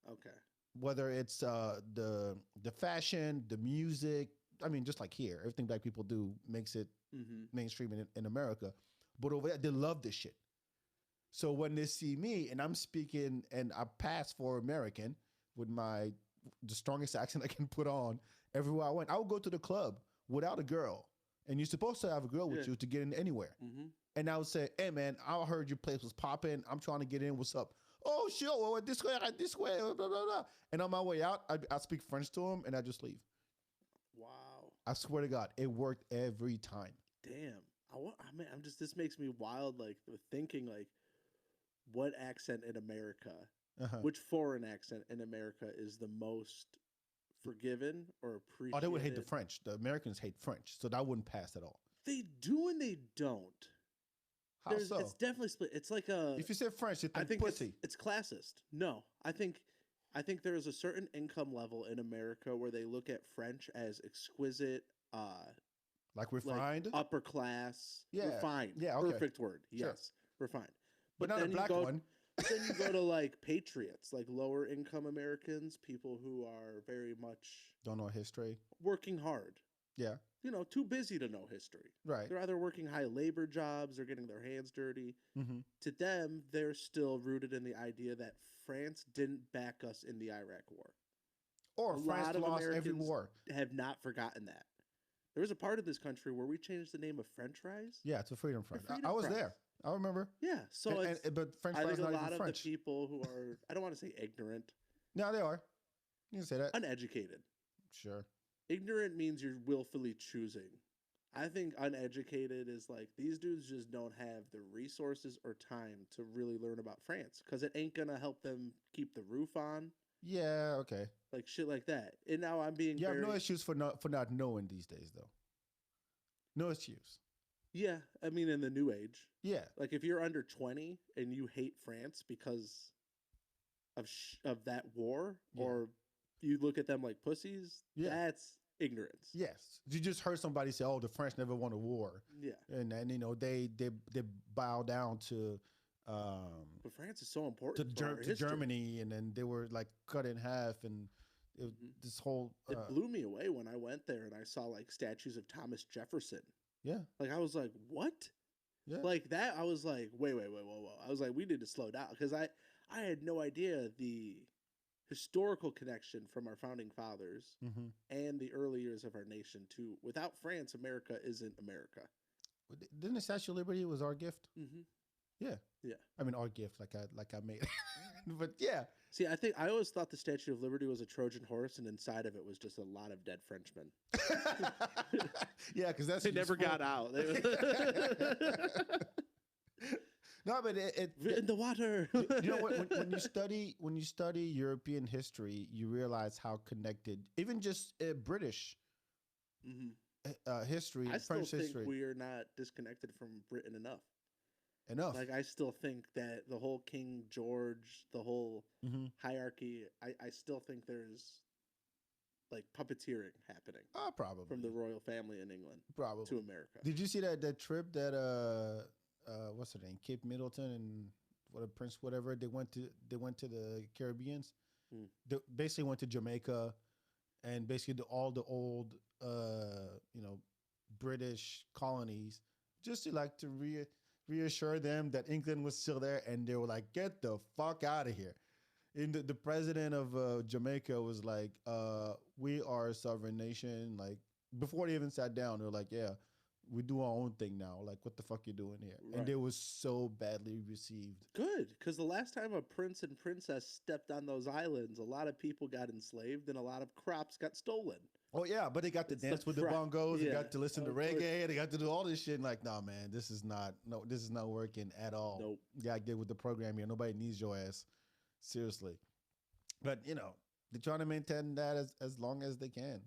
Okay. Whether it's the fashion, the music, I mean, just like here, everything black people do makes it mainstream in America. But over there, they love this shit. So when they see me and I'm speaking and I pass for American with the strongest accent I can put on everywhere I went, I would go to the club without a girl. And you're supposed to have a girl with you to get in anywhere. And I would say, hey, man, I heard your place was popping. I'm trying to get in. What's up? Oh, sure. This way, blah, blah, blah. And on my way out, I speak French to him and I just leave. Wow. I swear to God, it worked every time. Damn. This makes me wild, like, thinking, like, what accent in America, which foreign accent in America is the most forgiven or appreciated? Oh, they would hate the French. The Americans hate French, so that wouldn't pass at all. They do and they don't. How so? It's definitely split. It's like if you say French, you think pussy. It's classist. No, I think there is a certain income level in America where they look at French as exquisite, like refined, like upper class, refined. Yeah, okay. Perfect word. Yes, refined. But not a black one. Then you go to like patriots, like lower income Americans, people who are very much don't know history, working hard. Yeah. Too busy to know history. Right. They're either working high labor jobs or getting their hands dirty. To them, they're still rooted in the idea that France didn't back us in the Iraq War. Or France lost every war. Have not forgotten that. There was a part of this country where we changed the name of French fries. Yeah, to Freedom Fries. I was there. I remember. Yeah. So but French fries I think not a lot even of French. the people who are, I don't want to say ignorant. No, they are. You can say that. Uneducated. Sure. Ignorant means you're willfully choosing. I think uneducated is like these dudes just don't have the resources or time to really learn about France because it ain't gonna help them keep the roof on. Yeah, okay. Like shit like that. And now I'm being You have no excuse for not knowing these days though. No excuse. Yeah, I mean in the new age. Yeah. Like if you're under 20 and you hate France because of that war or you look at them like pussies, that's ignorance. Yes. You just heard somebody say, oh, the French never won a war. Yeah. And they bow down to but France is so important to Germany, and then they were like cut in half, and this whole it blew me away when I went there and I saw like statues of Thomas Jefferson. Yeah. Like I was like, what? Yeah. Like that, I was like, whoa. I was like, we need to slow down because I had no idea the historical connection from our founding fathers and the early years of our nation to without France, America isn't America. Didn't the Statue of Liberty was our gift? Yeah. Yeah. I mean, our gift, like I made it. But yeah. See, I always thought the Statue of Liberty was a Trojan horse, and inside of it was just a lot of dead Frenchmen. Yeah, because that's they never got out. No, but it in the water. You know what? When you study European history, you realize how connected, even just British history, I French still history. think we are not disconnected from Britain enough. Enough. Like I still think that the whole King George, the whole hierarchy, I still think there's like puppeteering happening. Oh, probably from the royal family in England, probably to America. Did you see that trip that what's her name, Cape Middleton and Prince whatever they went to the Caribbeans? They basically went to Jamaica, and basically all the old British colonies, just to reassure them that England was still there, and they were like, get the fuck out of here. And the president of Jamaica was like, we are a sovereign nation, like before they even sat down, they were like, "Yeah, we do our own thing now. Like, what the fuck you doing here?" Right. And it was so badly received. Good, because the last time a prince and princess stepped on those islands, a lot of people got enslaved and a lot of crops got stolen. Oh yeah, but they got to It's dance with the bongos. Yeah. They got to listen to reggae. They got to do all this shit. And like, nah, man, this is not working at all. Nope. You gotta get with the program here. Nobody needs your ass. Seriously. But you know, they're trying to maintain that as long as they can.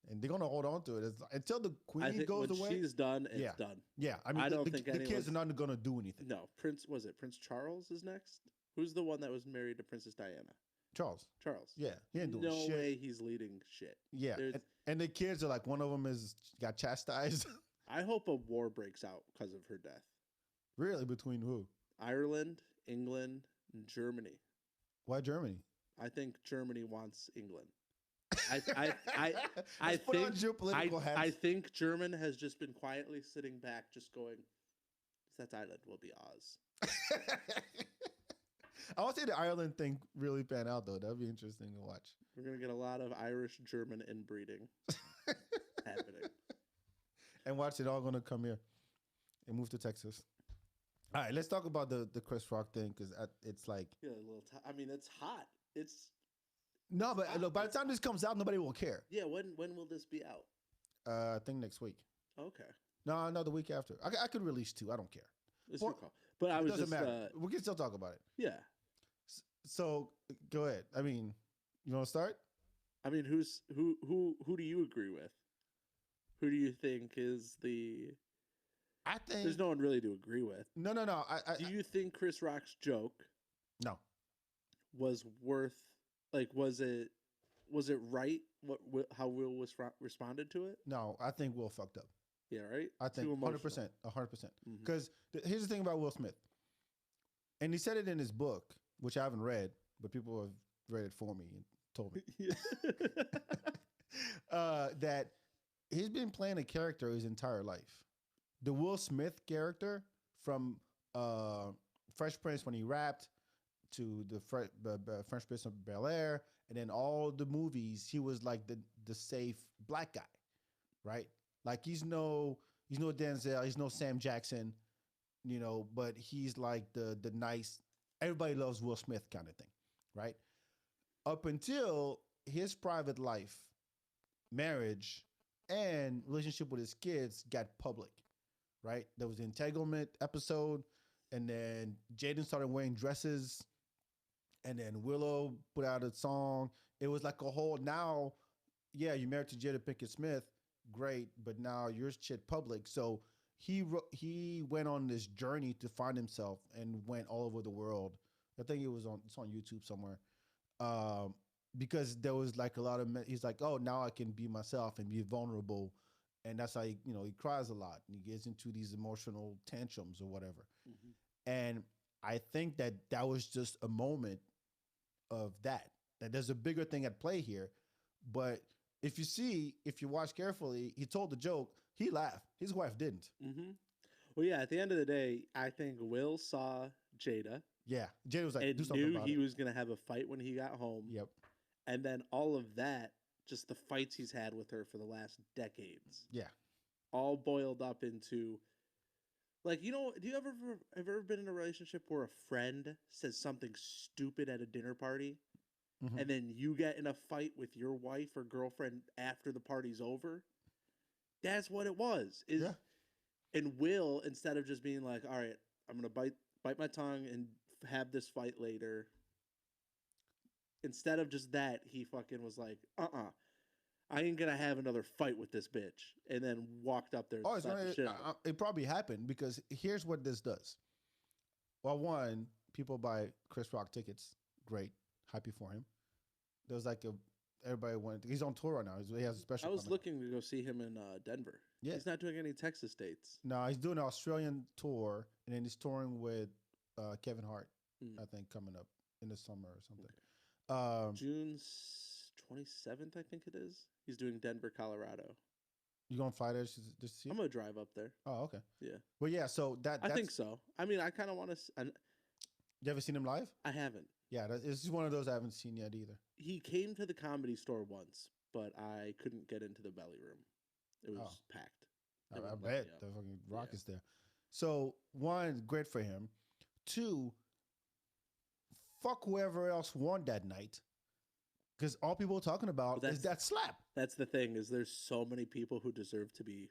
And they're gonna hold on to it until the queen goes away. She's done, it's done. Yeah, I mean, I don't think the kids are not gonna do anything. No, Prince Charles is next? Who's the one that was married to Princess Diana? Charles. Yeah, he ain't doing shit. No way he's leading shit. Yeah, and the kids are like, one of them got chastised. I hope a war breaks out because of her death. Really? Between who? Ireland, England, and Germany. Why Germany? I think Germany wants England. I think German has just been quietly sitting back, just going, "That's Ireland will be Oz." I want to see the Ireland thing really pan out, though. That'd be interesting to watch. We're gonna get a lot of Irish-German inbreeding happening, and watch it all gonna come here and move to Texas. All right, let's talk about the Chris Rock thing because it's like, yeah, a little. I mean, it's hot. It's no, but look, by the time this comes out, nobody will care. Yeah, when will this be out? I think next week. Okay. No, the week after. I could release 2. I don't care. It's your call. But I was doesn't matter. We can still talk about it. Yeah. So go ahead. I mean, you want to start? I mean, who do you agree with? Who do you think is the? I think there's no one really to agree with. No. Do you think Chris Rock's joke? No. Was worth was it right? How Will responded to it? No, I think Will fucked up. Yeah, right. I think 100%. Because here's the thing about Will Smith, and he said it in his book, which I haven't read, but people have read it for me and told me that he's been playing a character his entire life. The Will Smith character from Fresh Prince when he rapped to the Fresh Prince of Bel-Air, and then all the movies, he was like the safe black guy, right? Like he's no Denzel, he's no Sam Jackson, you know, but he's like the nice, everybody loves Will Smith kind of thing, right? Up until his private life, marriage, and relationship with his kids got public, right? There was the entanglement episode, and then Jaden started wearing dresses, and then Willow put out a song. It was like a whole, now, yeah, you're married to Jada Pinkett Smith, great, but now your shit public. So he went on this journey to find himself and went all over the world. I think it's on YouTube somewhere. Because there was like a lot of, he's like, oh, now I can be myself and be vulnerable. And that's how he cries a lot. And he gets into these emotional tantrums or whatever. Mm-hmm. And I think that was just a moment of that there's a bigger thing at play here. But if you watch carefully, he told the joke, he laughed. His wife didn't. Mm-hmm. Well, yeah, at the end of the day, I think Will saw Jada. Yeah. Jada was like, and do something knew about he was going to have a fight when he got home. Yep. And then all of that, just the fights he's had with her for the last decades. Yeah. All boiled up into, like, do you ever been in a relationship where a friend says something stupid at a dinner party, mm-hmm. and then you get in a fight with your wife or girlfriend after the party's over? That's what it was. Yeah. And Will, instead of just being like, all right, I'm going to bite my tongue and have this fight later, instead of just that, he fucking was like, I ain't gonna have another fight with this bitch, and then walked up there. It probably happened because here's what this does. Well, one, people buy Chris Rock tickets. Great, happy for him. There was like everybody wanted. He's on tour right now. He has a special. I was looking to go see him in Denver. Yeah, he's not doing any Texas dates. No, he's doing an Australian tour, and then he's touring with Kevin Hart. I think coming up in the summer or something. Okay. June 27th, I think it is. He's doing Denver, Colorado. You gonna fly there just to see? I'm gonna drive up there. Oh, okay. Yeah. Well, yeah. So I think so. I mean, I kind of want to. You ever seen him live? I haven't. Yeah, this is one of those I haven't seen yet either. He came to the Comedy Store once, but I couldn't get into the belly room. It was packed. I bet the fucking rockets there. So one, great for him. Two, fuck whoever else won that night. Because all people are talking about is that slap. That's the thing, is there's so many people who deserve to be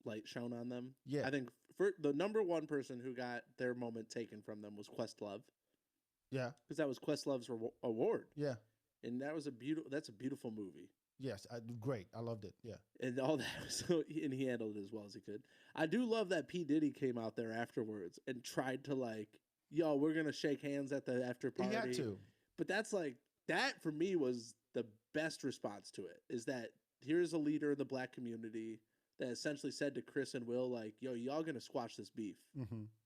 light shown on them. Yeah. I think for the number one person who got their moment taken from them was Questlove. Yeah. Because that was Questlove's award. Yeah. And that's a beautiful movie. Yes, great. I loved it. Yeah. And all that. And he handled it as well as he could. I do love that P. Diddy came out there afterwards and tried to like, yo, we're going to shake hands at the after party. He had to. But that's like, that for me was the best response to it, is that here's a leader in the black community that essentially said to Chris and Will, like, yo, y'all going to squash this beef.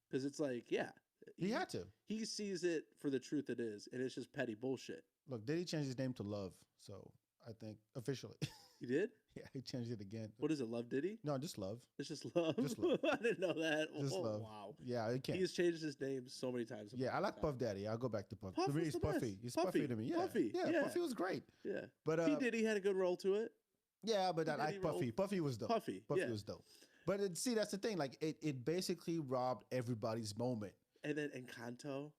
Because it's like, yeah. He had to. He sees it for the truth it is, and it's just petty bullshit. Look, Diddy changed his name to Love, so I think officially. He did? Yeah, he changed it again. What is it, Love Diddy? No, just Love. It's just Love? Just Love. I didn't know that. Just Love. Wow. Yeah, it can't. He's changed his name so many times. Yeah, I like Puff Daddy. I'll go back to Puff. Puff to me, was he's the Puffy. best. He's Puffy to me. Yeah. Puffy. Yeah, Puffy was great. Yeah. But P. Diddy had a good role to it. Yeah, but I like Puffy. Puffy was dope. Puffy was dope. But see, that's the thing. Like, it basically robbed everybody's moment. And then Encanto.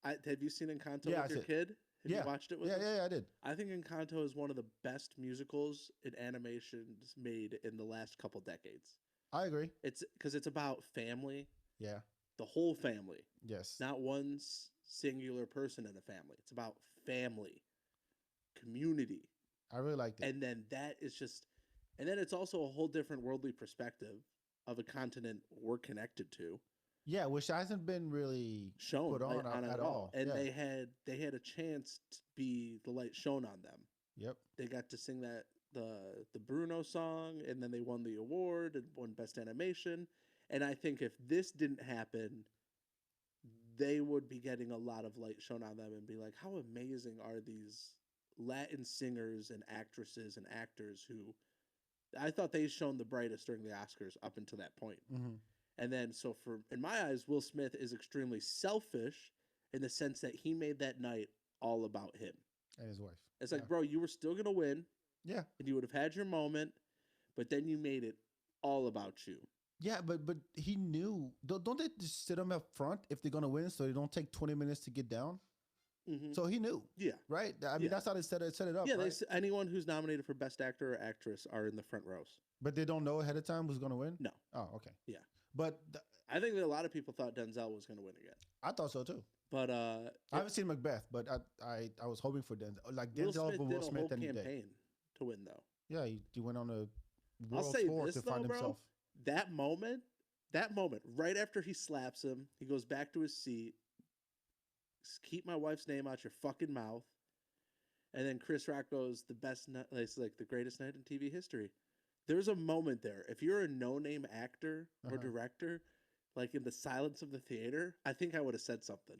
Have you seen Encanto Yeah, with your kid? Have you watched it with him? Yeah, I did. I think Encanto is one of the best musicals in animations made in the last couple decades. I agree. It's because it's about family. Yeah. The whole family. Yes. Not one singular person in a family. It's about family, community. I really liked it. And then and then it's also a whole different worldly perspective of a continent we're connected to. Yeah, which hasn't been really shown put on at all. And they had a chance to be the light shown on them. Yep. They got to sing the Bruno song, and then they won the award and won Best Animation. And I think if this didn't happen, they would be getting a lot of light shown on them and be like, how amazing are these Latin singers and actresses and actors who I thought they shone the brightest during the Oscars up until that point. Mm-hmm. And then, so in my eyes, Will Smith is extremely selfish in the sense that he made that night all about him. And his wife. It's like, bro, you were still going to win. Yeah. And you would have had your moment, but then you made it all about you. Yeah, but he knew. Don't they just sit him up front if they're going to win so they don't take 20 minutes to get down? Mm-hmm. So he knew. Yeah. Right? I mean, that's how they set it up. Yeah, right? Anyone who's nominated for Best Actor or Actress are in the front rows. But they don't know ahead of time who's going to win? No. Oh, okay. Yeah. But I think that a lot of people thought Denzel was going to win again. I thought so too. But I haven't seen Macbeth, but I was hoping for Denzel. Like Denzel over Will Smith any day. Will Smith did a whole campaign to win, though. Yeah, he went on a world tour to find himself. That moment, right after he slaps him, he goes back to his seat. Keep my wife's name out your fucking mouth. And then Chris Rock goes, it's like the greatest night in TV history. There's a moment there. If you're a no-name actor or director, like in the silence of the theater, I think I would have said something.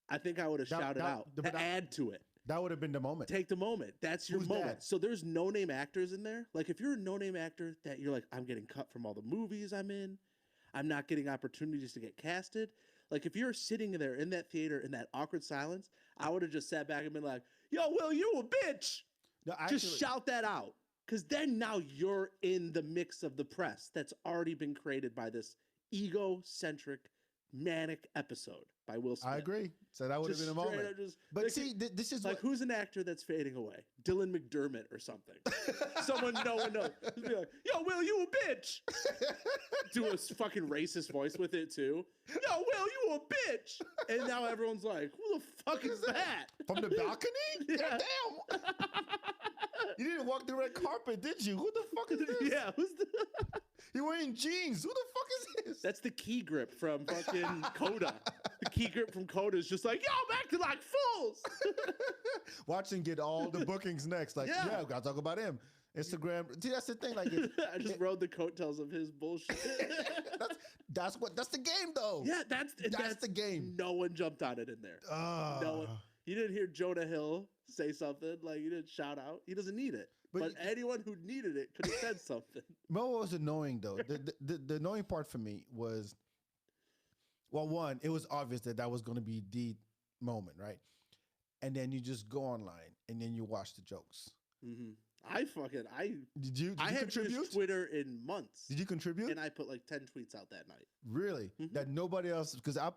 I think I would have shouted out to add to it. That would have been the moment. Take the moment. That's your moment. That? So there's no-name actors in there. Like if you're a no-name actor that you're like, I'm getting cut from all the movies I'm in. I'm not getting opportunities to get casted. Like if you're sitting there in that theater in that awkward silence, I would have just sat back and been like, yo, Will, you a bitch. No, actually, just shout that out. Because then now you're in the mix of the press that's already been created by this egocentric, manic episode by Will Smith. I agree. So that would have been a moment. But see, this is like, who's an actor that's fading away? Dylan McDermott or something. Someone no one knows. Just be like, yo, Will, you a bitch. Do a fucking racist voice with it too. Yo, Will, you a bitch. And now everyone's like, who the fuck is that? From the balcony? Yeah. Damn. You didn't walk the red carpet, did you? Who the fuck is this? Yeah, who's the... You're wearing jeans. Who the fuck is this? That's the key grip from fucking Coda. The key grip from Coda is just like, yo, I'm acting like fools. Watch him get all the bookings next. Like, yeah, we gotta talk about him. Instagram. See, that's the thing. Like, I just rode the coattails of his bullshit. that's the game, though. Yeah, that's the game. No one jumped on it in there. No one. You didn't hear Jonah Hill say something. Like, you didn't shout out. He doesn't need it. But anyone who needed it could have said something. What was annoying, though? The annoying part for me was, well, one, it was obvious that was going to be the moment, right? And then you just go online and then you watch the jokes. Mm-hmm. Did you I hadn't contribute? used Twitter in months. Did you contribute? And I put like 10 tweets out that night. Really? That nobody else, because I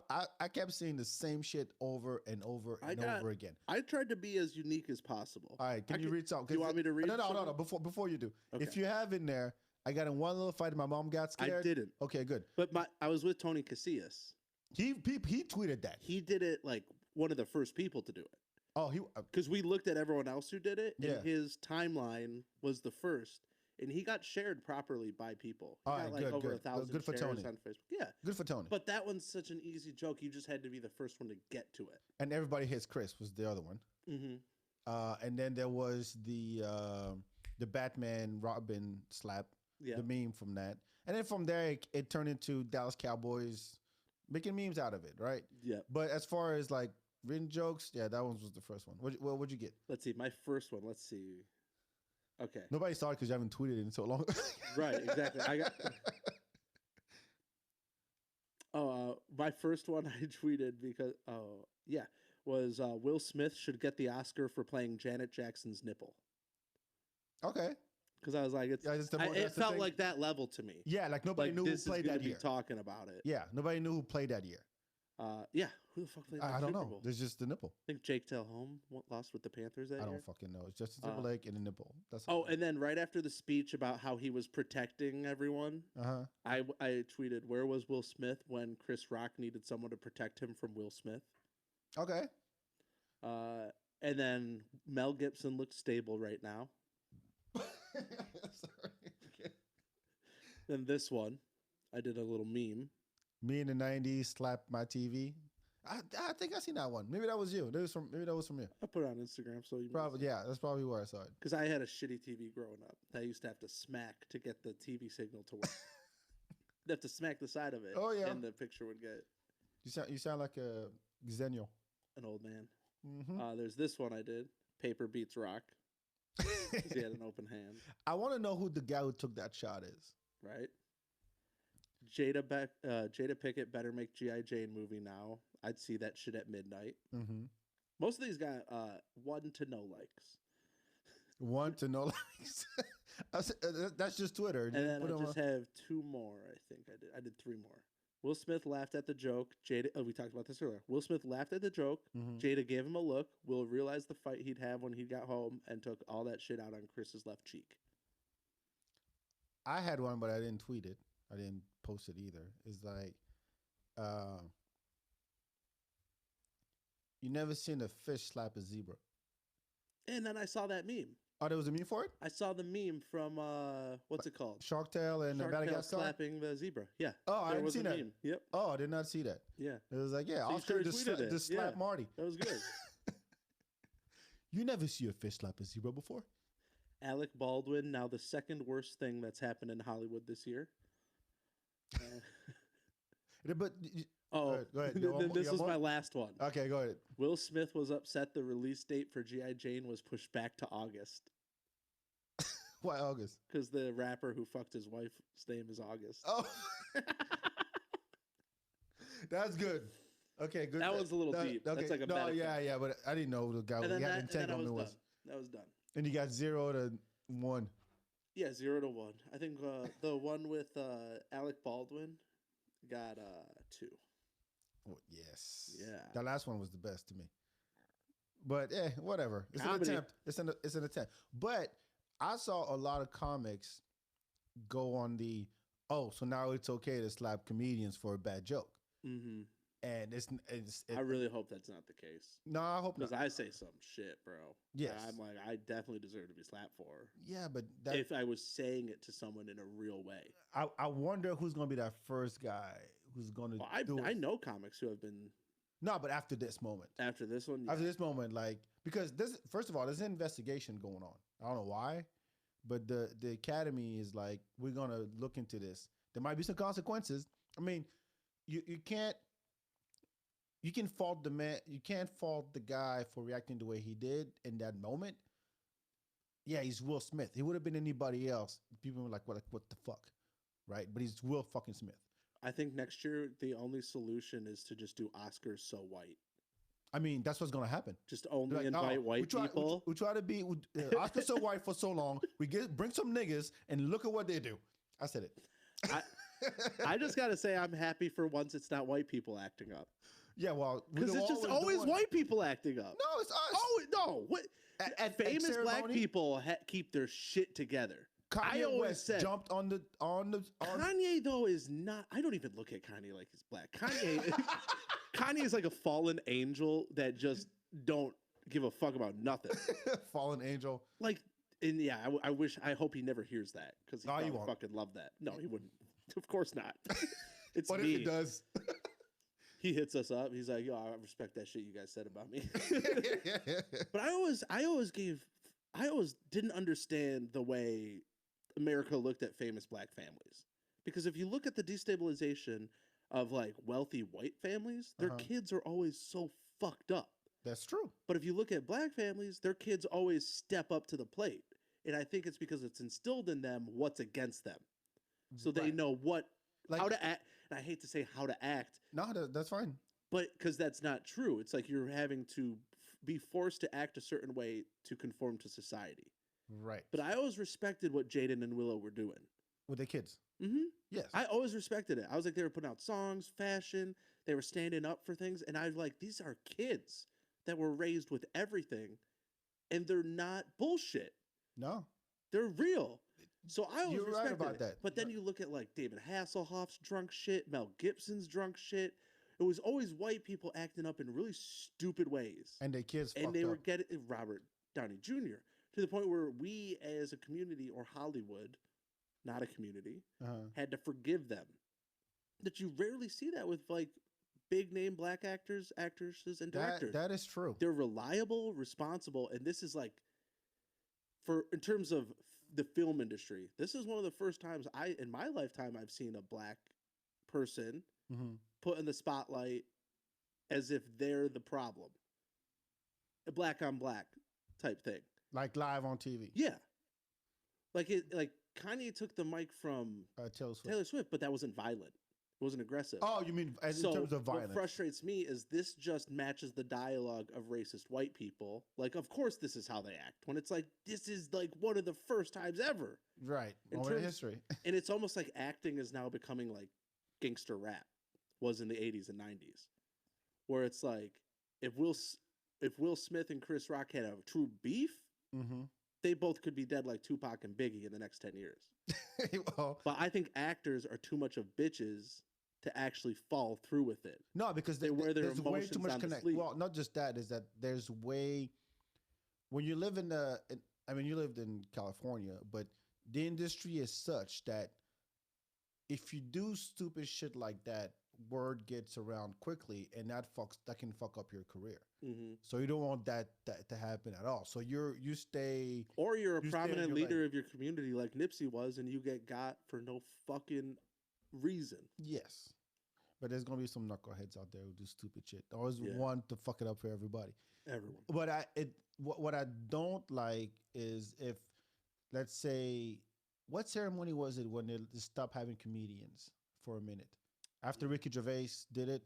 kept seeing the same shit over and over and over again. I tried to be as unique as possible. All right, can you read something? Do you want me to read? No. Before you do, if you have in there, I got in one little fight and my mom got scared. I didn't. Okay, good. But I was with Tony Casillas. He tweeted that. He did it like one of the first people to do it. Oh, because we looked at everyone else who did it, and yeah. his timeline was the first, and he got shared properly by people. He got like over 1,000 good for shares Tony. on Facebook. Yeah, good for Tony. But that one's such an easy joke. You just had to be the first one to get to it. And everybody hates Chris was the other one. And then there was the Batman Robin slap, the meme from that, and then from there it turned into Dallas Cowboys making memes out of it, right? Yeah. But as far as like written jokes, yeah, that one was the first one. What'd you get? Let's see. My first one. Let's see. Okay. Nobody saw it because you haven't tweeted it in so long. Right. Exactly. I got. My first one I tweeted because was Will Smith should get the Oscar for playing Janet Jackson's nipple. Okay. Because I was like, it felt like that level to me. Yeah, like nobody knew who played that year. Talking about it. Yeah, nobody knew who played that year. Yeah, who the fuck played that? I don't know. There's just the nipple. I think Jake Delhomme lost with the Panthers that year. I don't fucking know. It's just a Timberlake and a nipple. That's and then right after the speech about how he was protecting everyone, I tweeted, "Where was Will Smith when Chris Rock needed someone to protect him from Will Smith?" Okay. And then Mel Gibson looks stable right now. Sorry. Okay. Then this one, I did a little meme. Me in the 90s slapped my TV. I think I seen that one. Maybe that was you. Maybe that was from you. I put it on Instagram, so you probably that's probably where I saw it. Because I had a shitty TV growing up. I used to have to smack to get the TV signal to work. You'd have to smack the side of it. Oh yeah. And the picture would get. You sound like a Xennial. An old man. There's this one I did. Paper beats rock. He had an open hand. I want to know who the guy who took that shot is. Right. Jada Pickett better make G.I. Jane movie now. I'd see that shit at midnight. Most of these got 1 to no likes. 1 to no likes. That's just Twitter. And then I just have 2 more. I think I did 3 more. Will Smith laughed at the joke. Jada. Oh, we talked about this earlier. Will Smith laughed at the joke. Jada gave him a look. Will realized the fight he'd have when he got home and took all that shit out on Chris's left cheek. I had one, but I didn't tweet it. I didn't post it either. It's like, you never seen a fish slap a zebra. And then I saw that meme. Oh, there was a meme for it? I saw the meme from, what's it called? Shark Tale and Madagascar? Slapping the zebra. Yeah. Oh, I didn't see that. Meme. Yep. Oh, I did not see that. Yeah. It was like, so Oscar just slapped Marty. That was good. You never see a fish slap a zebra before? Alec Baldwin, now the second worst thing that's happened in Hollywood this year. But go ahead. This was my last one. Okay, go ahead. Will Smith was upset the release date for G.I. Jane was pushed back to August. Why August? Because the rapper who fucked his wife's name is August. Oh, that's good. Okay, good. That was a little deep. Okay. That's like a yeah, but I didn't know the guy who had entanglement was. That was done. And you got 0 to 1. Yeah, 0 to 1. I think the one with Alec Baldwin got 2. Oh, yes. Yeah. That last one was the best to me. But whatever. It's Comedy. an attempt. It's an attempt. But I saw a lot of comics go on so now it's okay to slap comedians for a bad joke. And I really hope that's not the case. No, I hope not. Because I say some shit, bro. Yes. I'm like, I definitely deserve to be slapped for. Yeah, but if I was saying it to someone in a real way. I wonder who's going to be that first guy who's going to do it. I know comics who have been. No, but after this moment. After this one? Yeah. After this moment, because first of all, there's an investigation going on. I don't know why, but the Academy is like, we're going to look into this. There might be some consequences. I mean, you can't. You can fault the man. You can't fault the guy for reacting the way he did in that moment. Yeah, he's Will Smith. He would have been anybody else. People were like, what the fuck? Right? But he's Will fucking Smith. I think next year, the only solution is to just do Oscars so white. I mean, that's what's gonna happen. Just only like, invite white people. We try to be Oscar's so white for so long. We bring some niggas and look at what they do. I said it. I just gotta say I'm happy for once it's not white people acting up. Yeah, well, because it's just always white people acting up. No, it's us. Oh no, what? At famous black people keep their shit together. Kanye West jumped on the Kanye though is not. I don't even look at Kanye like he's black. Kanye is like a fallen angel that just don't give a fuck about nothing. Fallen angel. Like, and yeah, I hope he never hears that because he would fucking love that. No, he wouldn't. Of course not. It's what me. If he does? He hits us up. He's like, "Yo, I respect that shit you guys said about me." But I always didn't understand the way America looked at famous black families, because if you look at the destabilization of like wealthy white families, their kids are always so fucked up. That's true. But if you look at black families, their kids always step up to the plate, and I think it's because it's instilled in them what's against them, so they know how to act. And I hate to say how to act. No, that's fine. But because that's not true. It's like you're having to be forced to act a certain way to conform to society. Right. But I always respected what Jaden and Willow were doing. With their kids. Mm-hmm. Yes. I always respected it. I was like, they were putting out songs, fashion. They were standing up for things. And I was like, these are kids that were raised with everything. And they're not bullshit. No. They're real. So I always respected right about it. that. But then you look at like David Hasselhoff's drunk shit, Mel Gibson's drunk shit. It was always white people acting up in really stupid ways. And their kids and they were getting Robert Downey Jr. to the point where we as a community, or Hollywood, not a community, had to forgive them. That you rarely see that with like big name black actors, actresses, and directors. That is true. They're reliable, responsible, and this is like, in terms of the film industry, this is one of the first times in my lifetime I've seen a black person put in the spotlight as if they're the problem. A black on black type thing. Like live on TV. Yeah. Like Kanye took the mic from Taylor Swift, but that wasn't violent. It wasn't aggressive. Oh, you mean in terms of violence? What frustrates me is this just matches the dialogue of racist white people. Like, of course, this is how they act. When it's like, this is like one of the first times ever. Right. In history. And it's almost like acting is now becoming like gangster rap was in the 80s and 90s. Where it's like, if Will Smith and Chris Rock had a true beef, they both could be dead like Tupac and Biggie in the next 10 years. Well, but I think actors are too much of bitches to actually fall through with it. No, because they wear their there's way emotions too much on connect. the sleeve. Well, not just that, is that there's way, when you live you lived in California, but the industry is such that if you do stupid shit like that, word gets around quickly, and that can fuck up your career. So you don't want that to happen at all. So you stay, or you're a prominent leader of your community like Nipsey was, and you get got for no fucking reason. Yes, but there's gonna be some knuckleheads out there who do stupid shit. They always want to fuck it up for everybody. Everyone. But what I don't like is if, let's say, what ceremony was it when they stopped having comedians for a minute? After Ricky Gervais did it,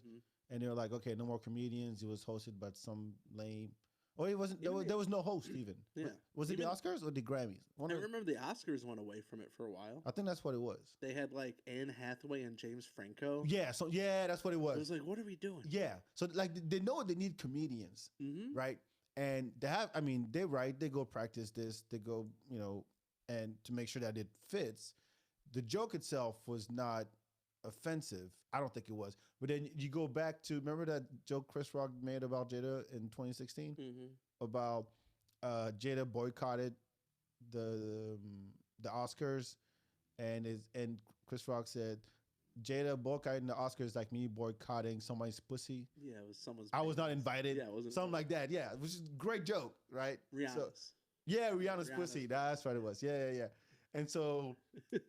and they were like, okay, no more comedians. It was hosted by some lame. Oh, it wasn't. There was no host even. Yeah. Was it the Oscars or the Grammys? I remember the Oscars went away from it for a while. I think that's what it was. They had like Anne Hathaway and James Franco. Yeah. So that's what it was. It was like, what are we doing? Yeah. So like they know they need comedians, right? And they have. I mean, they They go practice this. They go, and to make sure that it fits. The joke itself was not offensive. I don't think it was. But then you go back to, remember that joke Chris Rock made about Jada in 2016 about Jada boycotted the Oscars, and Chris Rock said Jada boycotting the Oscars like me boycotting somebody's pussy. Yeah, it was someone's. I was not invited. Yeah, it wasn't something like that. Yeah, which is a great joke, right? Rihanna's. Rihanna's pussy. That's what it was. Yeah. And so, can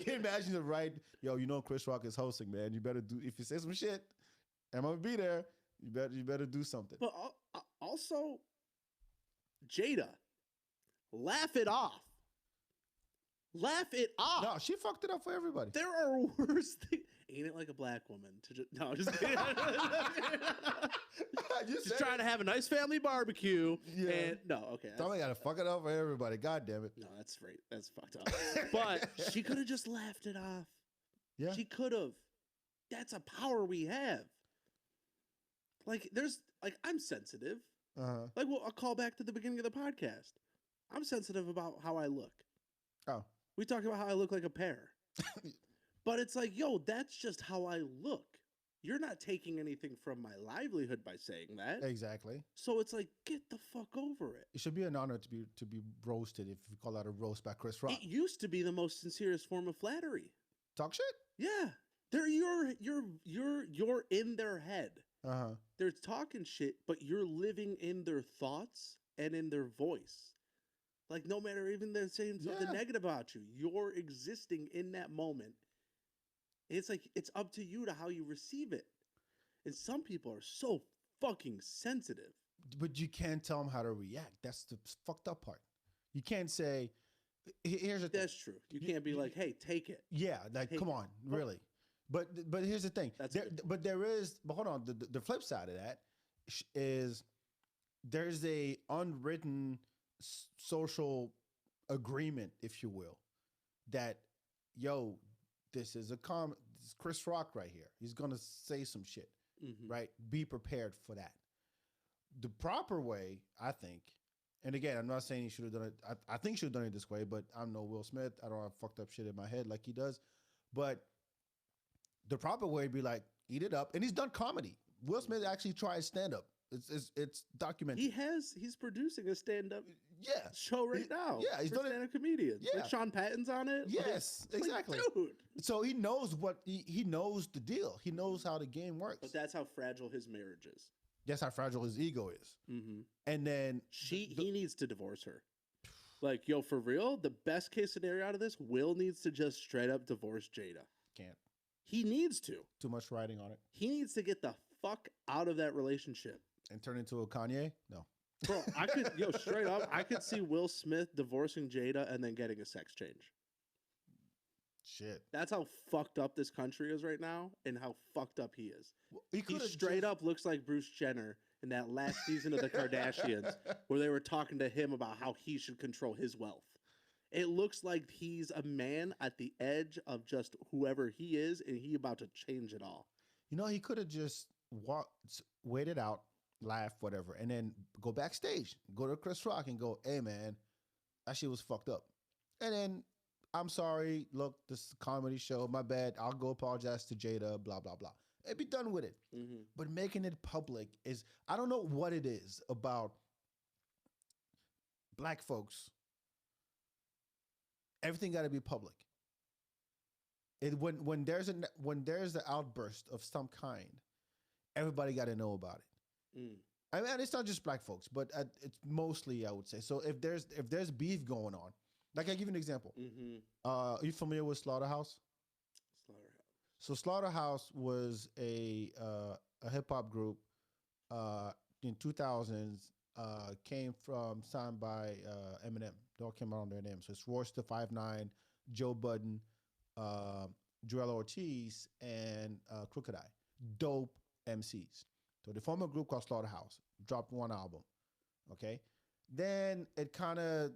you imagine the Chris Rock is hosting, man. You better do, if you say some shit, I'm gonna be there. You better do something. But also, Jada, laugh it off. Laugh it off. No, she fucked it up for everybody. There are worse things. ain't it like a black woman to just no, just kidding. Just trying to have a nice family barbecue. Yeah. And no, okay. Somebody got to fuck it up for everybody. God damn it. No, that's right. That's fucked up. But she could have just laughed it off. Yeah. She could have. That's a power we have. Like, I'm sensitive. Like, well, I'll call back to the beginning of the podcast. I'm sensitive about how I look. Oh. We talked about how I look like a pear. But it's like, yo, that's just how I look. You're not taking anything from my livelihood by saying that. Exactly. So it's like, get the fuck over it. It should be an honor to be roasted if you call that a roast by Chris Rock. It used to be the most sincerest form of flattery. Talk shit? Yeah. You're in their head. They're talking shit, but you're living in their thoughts and in their voice. Like, no matter even they're saying something negative about you, you're existing in that moment. It's like, it's up to you to how you receive it. And some people are so fucking sensitive. But you can't tell them how to react. That's the fucked up part. You can't say, here's the thing. That's true. You can't be like, hey, take it. Yeah, like, come on, really. But here's the thing. But hold on. The flip side of that is there's a unwritten social agreement, if you will, that, yo, this is Chris Rock right here. He's going to say some shit, right? Be prepared for that. The proper way, I think, and again, I'm not saying he should have done it. I think he should have done it this way, but I'm no Will Smith. I don't have fucked up shit in my head like he does. But the proper way would be like, eat it up. And he's done comedy. Will Smith actually tried stand-up. It's documented. He's producing a stand-up show now. Yeah, he's done it. Stand-up comedians. Yeah. Like Sean Patton's on it. Yes, like, exactly. Like, dude. So he knows he knows the deal. He knows how the game works. But that's how fragile his marriage is. That's how fragile his ego is. And then he needs to divorce her. Like, yo, for real, the best case scenario out of this, Will needs to just straight up divorce Jada. Can't. He needs to. Too much writing on it. He needs to get the fuck out of that relationship. And turn into a Kanye? No. Bro, straight up, I could see Will Smith divorcing Jada and then getting a sex change. Shit. That's how fucked up this country is right now and how fucked up he is. Well, he straight up looks like Bruce Jenner in that last season of the Kardashians where they were talking to him about how he should control his wealth. It looks like he's a man at the edge of just whoever he is and he about to change it all. You know, he could have just waited out, laugh, whatever, and then go backstage, go to Chris Rock and go, hey, man, that shit was fucked up. And then, I'm sorry, look, this is a comedy show, my bad, I'll go apologize to Jada, blah, blah, blah. And be done with it. But making it public is, I don't know what it is about black folks. Everything got to be public. When there's an outburst of some kind, everybody got to know about it. I mean, it's not just black folks, but it's mostly, I would say. So if there's beef going on, like I give you an example. Are you familiar with Slaughterhouse? So Slaughterhouse was a hip hop group in 2000s. Signed by Eminem. They all came out on their names. So it's Royce the 5'9", Joe Budden, Joel Ortiz, and Crooked Eye. Dope MCs. So they formed a group called Slaughterhouse. Dropped one album. Okay. Then it kind of,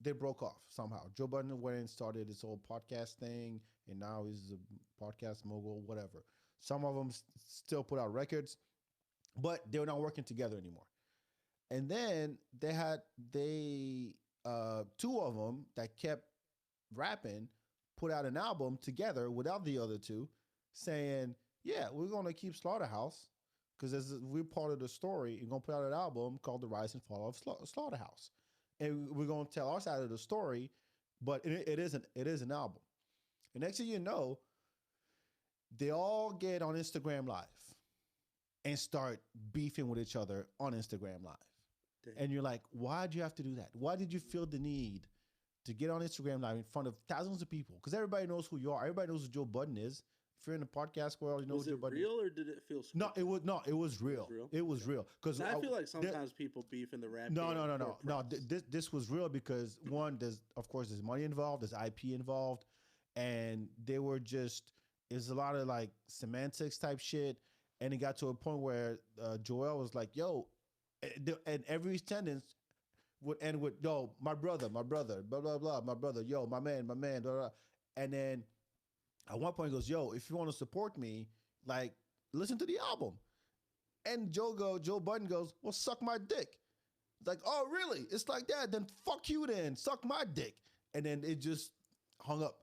they broke off somehow. Joe Budden went and started this whole podcast thing, and now he's a podcast mogul, whatever. Some of them still put out records, but they were not working together anymore. And then they had two of them that kept rapping, put out an album together without the other two, saying, yeah, we're going to keep Slaughterhouse because we're part of the story. We're going to put out an album called The Rise and Fall of Slaughterhouse. And we're going to tell our side of the story, but it is an album. And next thing you know, they all get on Instagram Live and start beefing with each other on Instagram Live. Damn. And you're like, why did you have to do that? Why did you feel the need to get on Instagram Live in front of thousands of people? Because everybody knows who you are. Everybody knows who Joe Budden is. If you're in the podcast world, you know who Joe Budden is. Was it real or did it feel scripted? It was real. It was real. Because I feel like sometimes people beef in the rap. No. This was real because one, there's money involved, there's IP involved, and they were just it's a lot of like semantics type shit, and it got to a point where Joel was like, "Yo," and every sentence would end with, "Yo, my brother, blah blah blah, my brother, yo, my man, blah, blah." And then at one point he goes, "Yo, if you want to support me, like listen to the album." And Joe Budden goes, "Well, suck my dick." It's like, "Oh, really? It's like that? Then fuck you then. Suck my dick." And then it just hung up.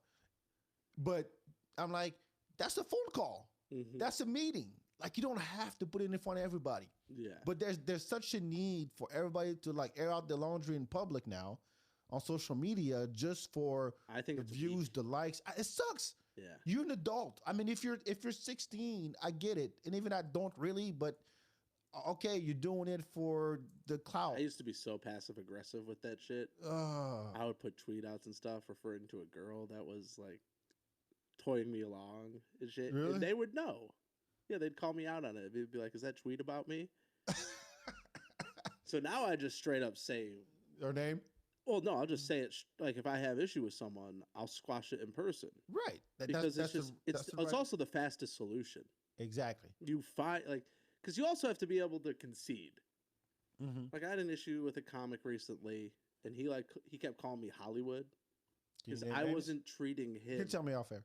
But I'm like, that's a phone call. Mm-hmm. That's a meeting. Like, you don't have to put it in front of everybody. Yeah. But there's such a need for everybody to like air out their laundry in public now on social media just for I think the views, the likes. It sucks. Yeah. You're an adult. I mean, if you're 16, I get it. And even I don't really, but okay, you're doing it for the clout. I used to be so passive aggressive with that shit. I would put tweet outs and stuff referring to a girl that was like toying me along and shit. Really? And they would know. Yeah, they'd call me out on it. They'd be like, "Is that tweet about me?" So now I just straight up say her name. Well, no, I'll just say it. Like if I have issue with someone, I'll squash it in person. Right. Because it's also the fastest solution. Exactly. You find like because you also have to be able to concede. Mm-hmm. Like I had an issue with a comic recently, and he kept calling me Hollywood because I wasn't treating him. You can tell me off air.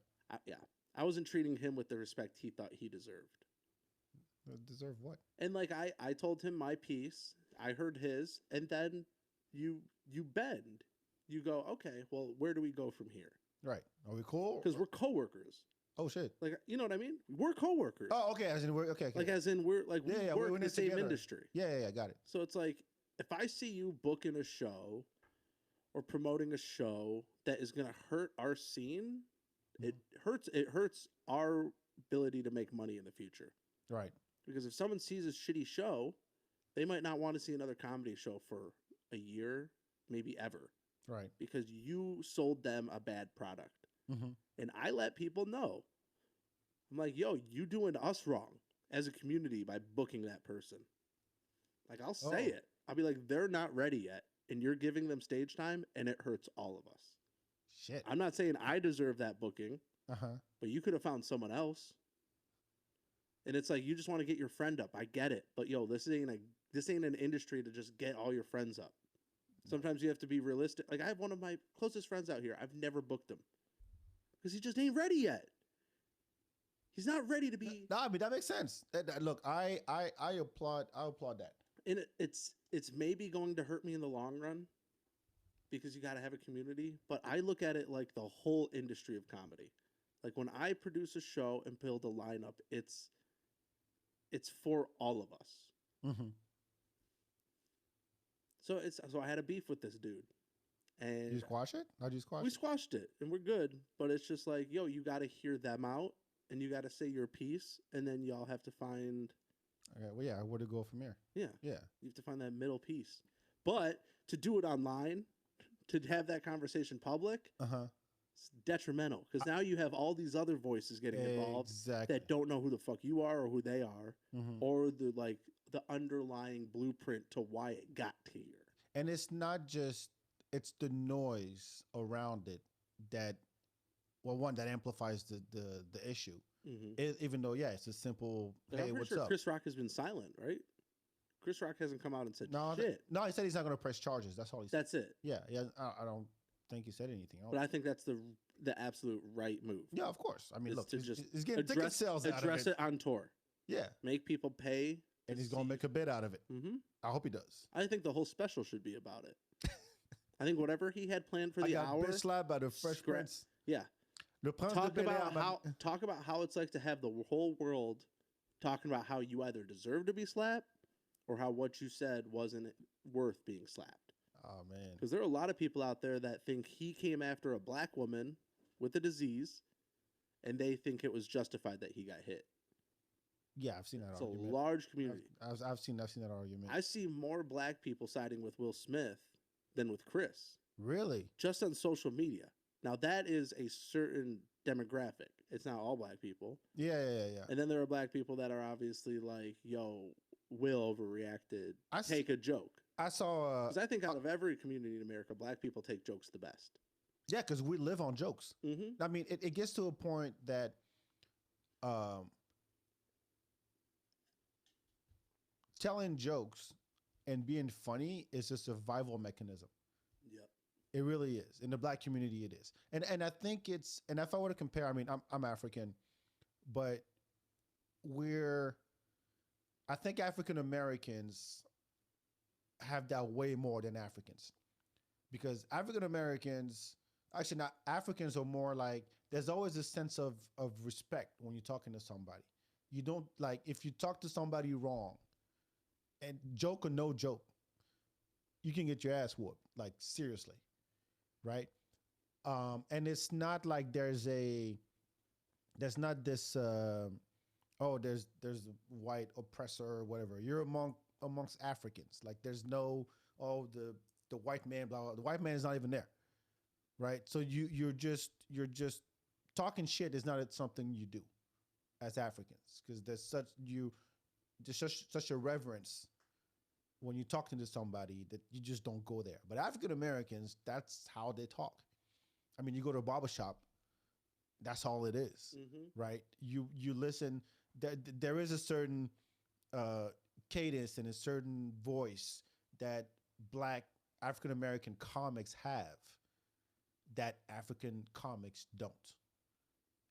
I wasn't treating him with the respect he thought he deserved. Deserve what? And like I told him my piece, I heard his, and then you bend. You go, okay, well, where do we go from here? Right. Are we cool? Because we're coworkers. Oh shit! Like you know what I mean? We're coworkers. Oh, okay. As in we're okay. Like as in we're like we work in the same industry. Yeah, got it. So it's like if I see you booking a show or promoting a show that is gonna hurt our scene, it hurts our ability to make money in the future. Right. Because if someone sees a shitty show, they might not want to see another comedy show for a year, maybe ever. Right. Because you sold them a bad product. Mm-hmm. And I let people know. I'm like, yo, you doing us wrong as a community by booking that person. Like, I'll say it. I'll be like, they're not ready yet. And you're giving them stage time, and it hurts all of us. Shit. I'm not saying I deserve that booking, but you could have found someone else. And it's like, you just want to get your friend up. I get it. But, yo, this ain't an industry to just get all your friends up. Sometimes you have to be realistic. Like, I have one of my closest friends out here. I've never booked him. Because he just ain't ready yet. He's not ready to be. No, I mean that makes sense. Look, I applaud that. And it's maybe going to hurt me in the long run because you got to have a community. But I look at it like the whole industry of comedy. Like when I produce a show and build a lineup, it's for all of us. Mm-hmm. So I had a beef with this dude. And you squash it? How'd you squash it? We squashed it, and we're good. But it's just like, yo, you got to hear them out, and you got to say your piece, and then y'all have to find... Okay, well, yeah, where to go from here? Yeah. Yeah. You have to find that middle piece. But to do it online, to have that conversation public, it's detrimental. Because now you have all these other voices getting involved that don't know who the fuck you are or who they are, or the underlying blueprint to why it got here. And it's not just... It's the noise around it that, well, one that amplifies the issue. Mm-hmm. Even though, it's a simple, hey, what's up? Chris Rock has been silent, right? Chris Rock hasn't come out and said shit. No, he said he's not going to press charges. That's all he said. That's it. Yeah, I don't think he said anything else. But I think that's the absolute right move. Yeah, of course. I mean, look, he's getting ticket sales out of it. Address it on tour. Yeah. Make people pay. And he's going to make a bit out of it. Mm-hmm. I hope he does. I think the whole special should be about it. I think whatever he had planned for the hour. Bitch slap by the Fresh Prince. Yeah. Talk about how it's like to have the whole world talking about how you either deserve to be slapped or how what you said wasn't worth being slapped. Oh, man. Because there are a lot of people out there that think he came after a black woman with a disease and they think it was justified that he got hit. Yeah, I've seen that argument. It's a large community. I've seen that argument. I see more black people siding with Will Smith than with Chris. Really? Just on social media. Now, that is a certain demographic. It's not all black people. Yeah. And then there are black people that are obviously like, yo, Will overreacted. Take a joke. I saw... Because I think out of every community in America, black people take jokes the best. Yeah, because we live on jokes. Mm-hmm. I mean, it gets to a point that um, telling jokes and being funny is a survival mechanism. Yep. It really is. In the black community, it is. And I think it's, and if I were to compare, I mean, I'm African, but we're, I think African Americans have that way more than Africans. Because African Americans, actually not Africans, are more like, there's always a sense of respect when you're talking to somebody. You don't, like, if you talk to somebody wrong, and joke or no joke, you can get your ass whooped. Like, seriously, right? And it's not like there's not this oh, there's a white oppressor or whatever. You're amongst Africans. Like, there's no, oh, the white man, blah, blah. The white man is not even there, right? So you're just talking shit is not something you do as Africans, because there's such a reverence when you're talking to somebody that you just don't go there. But African Americans, that's how they talk. I mean, you go to a barbershop, that's all it is, right? You listen. There is a certain cadence and a certain voice that Black African American comics have that African comics don't.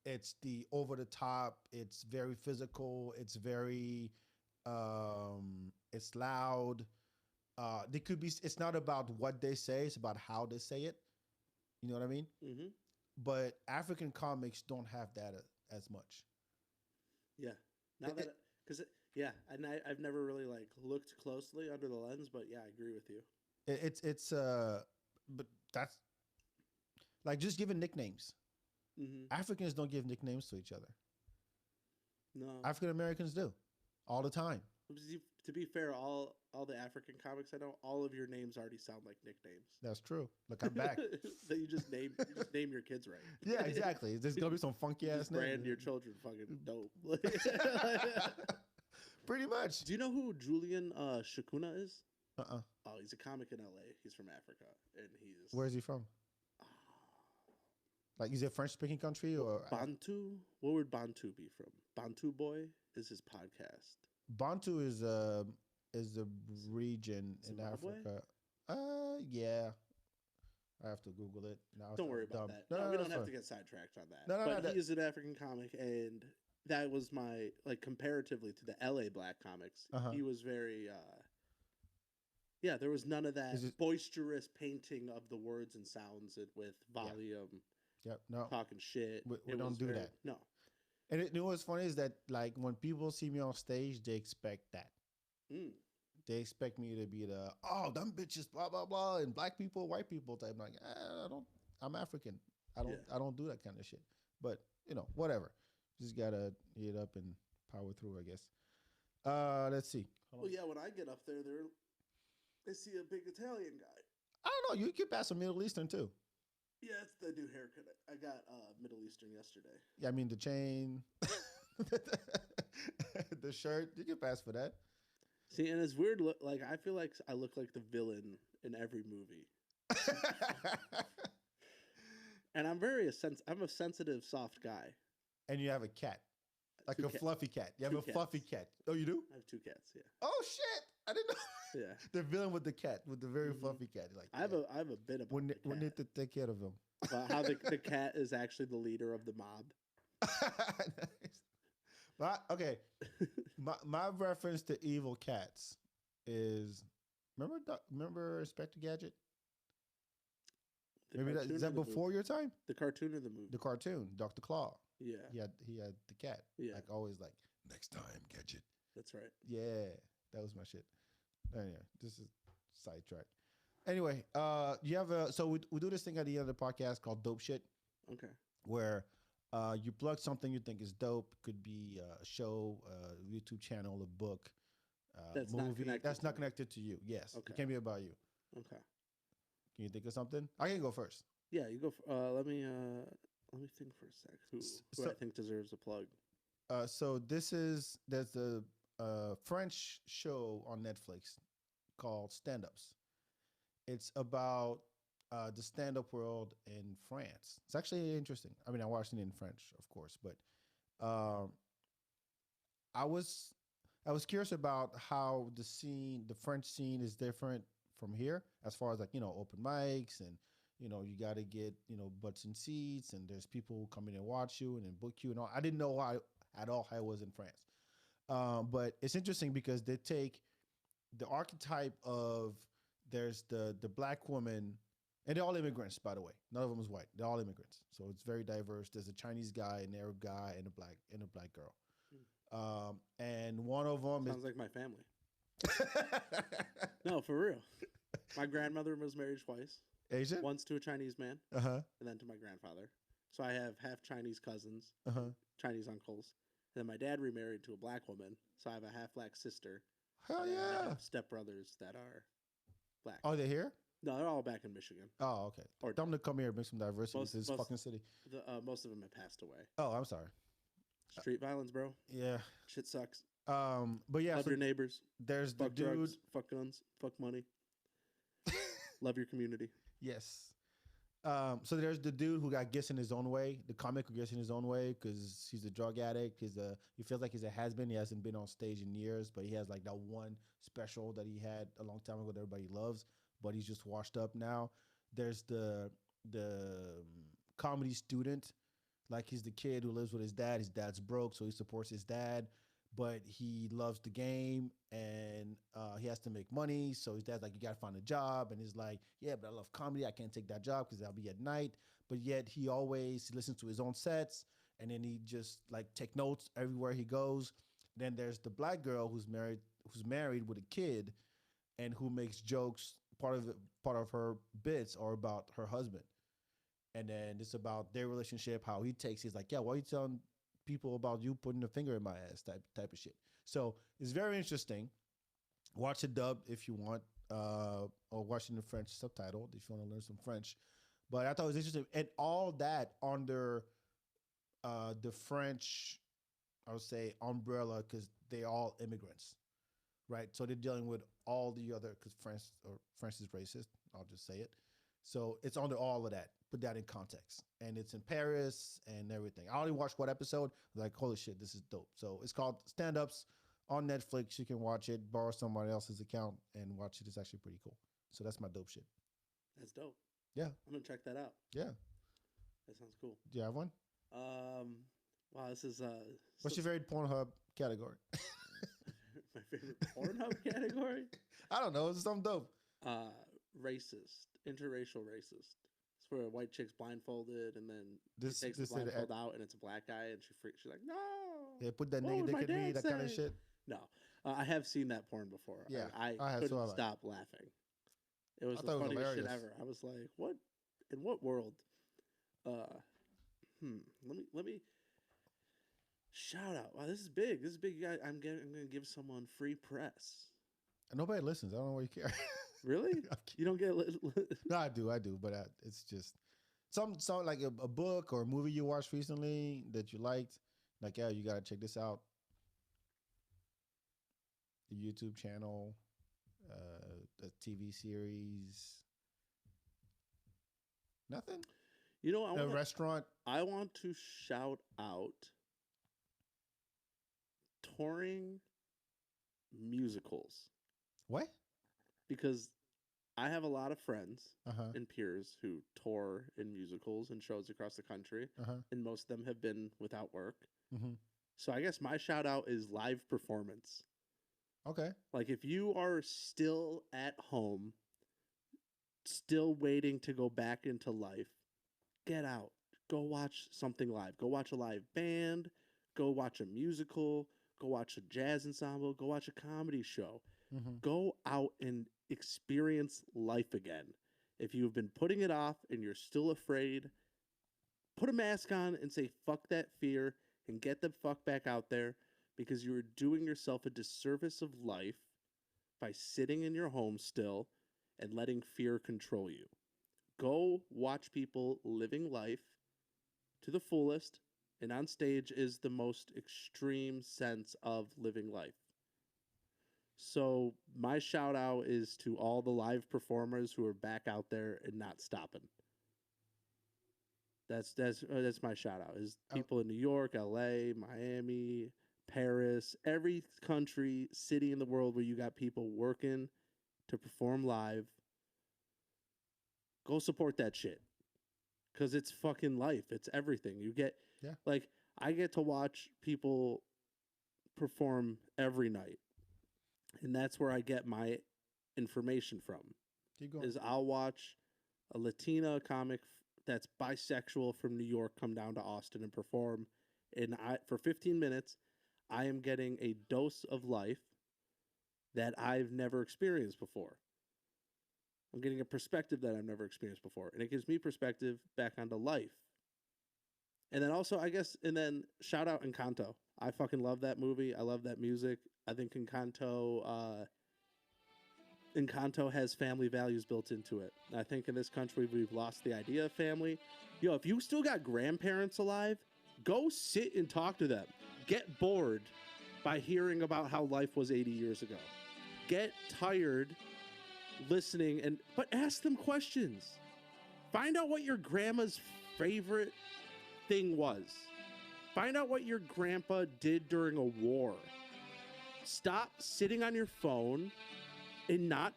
It's the over the top. It's very physical. It's very it's loud. They could be. It's not about what they say. It's about how they say it. You know what I mean? Mm-hmm. But African comics don't have that as much. Yeah. Now that because yeah, and I've never really like looked closely under the lens, but yeah, I agree with you. It's but that's like just giving nicknames. Africans don't give nicknames to each other. No. African Americans do all the time. To be fair, all the African comics I know, all of your names already sound like nicknames. That's true. Look, I'm back. That you just name your kids right. Yeah, exactly. There's gonna be some funky ass names. Brand your children fucking dope. Pretty much. Do you know who Julian Shakuna is? Oh, he's a comic in LA. He's from Africa, and he's. Where is he from? Like, is it a French-speaking country or Bantu? What would Bantu be from? Bantu Boy is his podcast. Bantu is a region Zimbabwe? in Africa. Yeah. I have to Google it. Now don't worry about that. No, we don't have to get sidetracked on that. But he is an African comic, and that was my, like, comparatively to the LA Black comics, he was very yeah, there was none of that boisterous painting of the words and sounds with volume. Yep. No. Talking shit. We don't do that. No. And you know what's funny is that, like, when people see me on stage, they expect that. They expect me to be them bitches, blah blah blah, and black people, white people type. I'm like, I'm African. I don't do that kind of shit. But whatever. Just gotta eat up and power through, I guess. Let's see. Well, yeah, when I get up there, they see a big Italian guy. I don't know. You can pass some Middle Eastern too. Yeah, it's the new haircut. I got Middle Eastern yesterday. Yeah, I mean the chain, the shirt. You can pass for that. See, and it's weird. Like, I feel like I look like the villain in every movie. And I'm I'm a sensitive, soft guy. And you have a cat, like a fluffy cat. You have a fluffy cat. Oh, you do? I have 2 cats. Yeah. Oh shit! I didn't know. Yeah. The villain with the cat, with the very fluffy cat. Like, I have a bit of. We need to take care of him. How the cat is actually the leader of the mob. Nice. But my reference to evil cats is remember Inspector Gadget? Maybe is that before your time? The cartoon or the movie? The cartoon, Dr. Claw. Yeah. He had the cat. Yeah. Like, always like, next time, Gadget. That's right. Yeah, that was my shit. Anyway, this is sidetrack. Anyway, you have so we do this thing at the end of the podcast called Dope Shit. Okay. Where you plug something you think is dope. Could be a show, a YouTube channel, a book, that's movie. That's not connected to you. Yes. Okay. It can't be about you. Okay. Can you think of something? I can go first. Yeah, you go. Let me think for a sec. Who I think deserves a plug. So there's a French show on Netflix called Stand Ups. It's about the stand-up world in France. It's actually interesting. I mean, I watched it in French, of course, but um, I was I was curious about how the French scene is different from here, as far as like open mics and you got to get butts and seats, and there's people who come in and watch you and then book you and all. I didn't know how at all how it was in France, but it's interesting because they take the archetype of there's the black woman, and they're all immigrants, by the way. None of them is white. They're all immigrants, so it's very diverse. There's a Chinese guy, an Arab guy, and a black girl. And one of them Sounds like my family. No, for real. My grandmother was married twice. Asian. Once to a Chinese man, and then to my grandfather. So I have half Chinese cousins, Chinese uncles. And then my dad remarried to a black woman, so I have a half black sister. Hell and I yeah. have stepbrothers that are black. Oh, they're here? No, they're all back in Michigan. Oh, okay. Or tell them to come here and bring some diversity to this fucking city. Most of them have passed away. Oh, I'm sorry. Street violence, bro. Yeah. Shit sucks. But yeah, Love your neighbors. There's fuck the dude. Drugs, fuck guns. Fuck money. Love your community. Yes. So there's the dude who got gets in his own way, the comic who gets in his own way because he's a drug addict. He feels like he's a has-been. He hasn't been on stage in years, but he has like that one special that he had a long time ago that everybody loves, but he's just washed up now. There's the comedy student, like he's the kid who lives with his dad. His dad's broke, so he supports his dad, but he loves the game and he has to make money. So his dad's like, you got to find a job. And he's like, yeah, but I love comedy. I can't take that job because I'll be at night. But yet he listens to his own sets. And then he just like take notes everywhere he goes. Then there's the black girl who's married with a kid and who makes jokes. Part of her bits are about her husband. And then it's about their relationship, how he's like, yeah, why are you telling people about you putting a finger in my ass type of shit. So it's very interesting. Watch it dubbed if you want, or watch it in the French subtitled if you want to learn some French. But I thought it was interesting, and all that under the French, I would say, umbrella because they're all immigrants, right? So they're dealing with all the other because France is racist. I'll just say it. So it's under all of that. Put that in context. And it's in Paris and everything. I only watched one episode. I was like, holy shit, this is dope. So it's called Stand Ups on Netflix. You can watch it, borrow somebody else's account and watch it. It's actually pretty cool. So that's my dope shit. That's dope. Yeah. I'm going to check that out. Yeah. That sounds cool. Do you have one? Wow, this is... What's your favorite Pornhub category? My favorite Pornhub category? I don't know. It's something dope. Racist. Interracial racist. It's where a white chick's blindfolded and then she takes the blindfold out and it's a black guy and she's like, no. Yeah, put that nigga dick in me, that kind of shit. No. I have seen that porn before. Yeah. I couldn't stop laughing. It was the funniest shit ever. I was like, what? In what world? Let me shout out. Wow, this is big. This is big. I'm going to give someone free press. Nobody listens. I don't know why you care. Really? You don't get... No, I do, but it's just some like a book or a movie you watched recently that you liked. Like, yeah, you gotta check this out. A YouTube channel, a TV series. Nothing. You know, a restaurant. I want to shout out touring musicals. What? Because I have a lot of friends and peers who tour in musicals and shows across the country, and most of them have been without work. So I guess my shout out is live performance. Okay. Like if you are still at home, still waiting to go back into life, get out. Go watch something live. Go watch a live band. Go watch a musical. Go watch a jazz ensemble. Go watch a comedy show. Go out and experience life again. If you've been putting it off and you're still afraid, put a mask on and say, fuck that fear and get the fuck back out there because you're doing yourself a disservice of life by sitting in your home still and letting fear control you. Go watch people living life to the fullest, and on stage is the most extreme sense of living life. So my shout out is to all the live performers who are back out there and not stopping. That's my shout out. Is people in New York, LA, Miami, Paris, every country, city in the world where you got people working to perform live. Go support that shit. Cause it's fucking life. It's everything. You get like I get to watch people perform every night. And that's where I get my information from. Keep going. Is I'll watch a Latina comic that's bisexual from New York come down to Austin and perform. And for 15 minutes, I am getting a dose of life that I've never experienced before. I'm getting a perspective that I've never experienced before. And it gives me perspective back onto life. And then also, I guess, and then shout out Encanto. I fucking love that movie. I love that music. I think Encanto has family values built into it. And I think in this country, we've lost the idea of family. Yo, if you still got grandparents alive, go sit and talk to them. Get bored by hearing about how life was 80 years ago. Get tired listening, but ask them questions. Find out what your grandma's favorite thing was. Find out what your grandpa did during a war. Stop sitting on your phone and not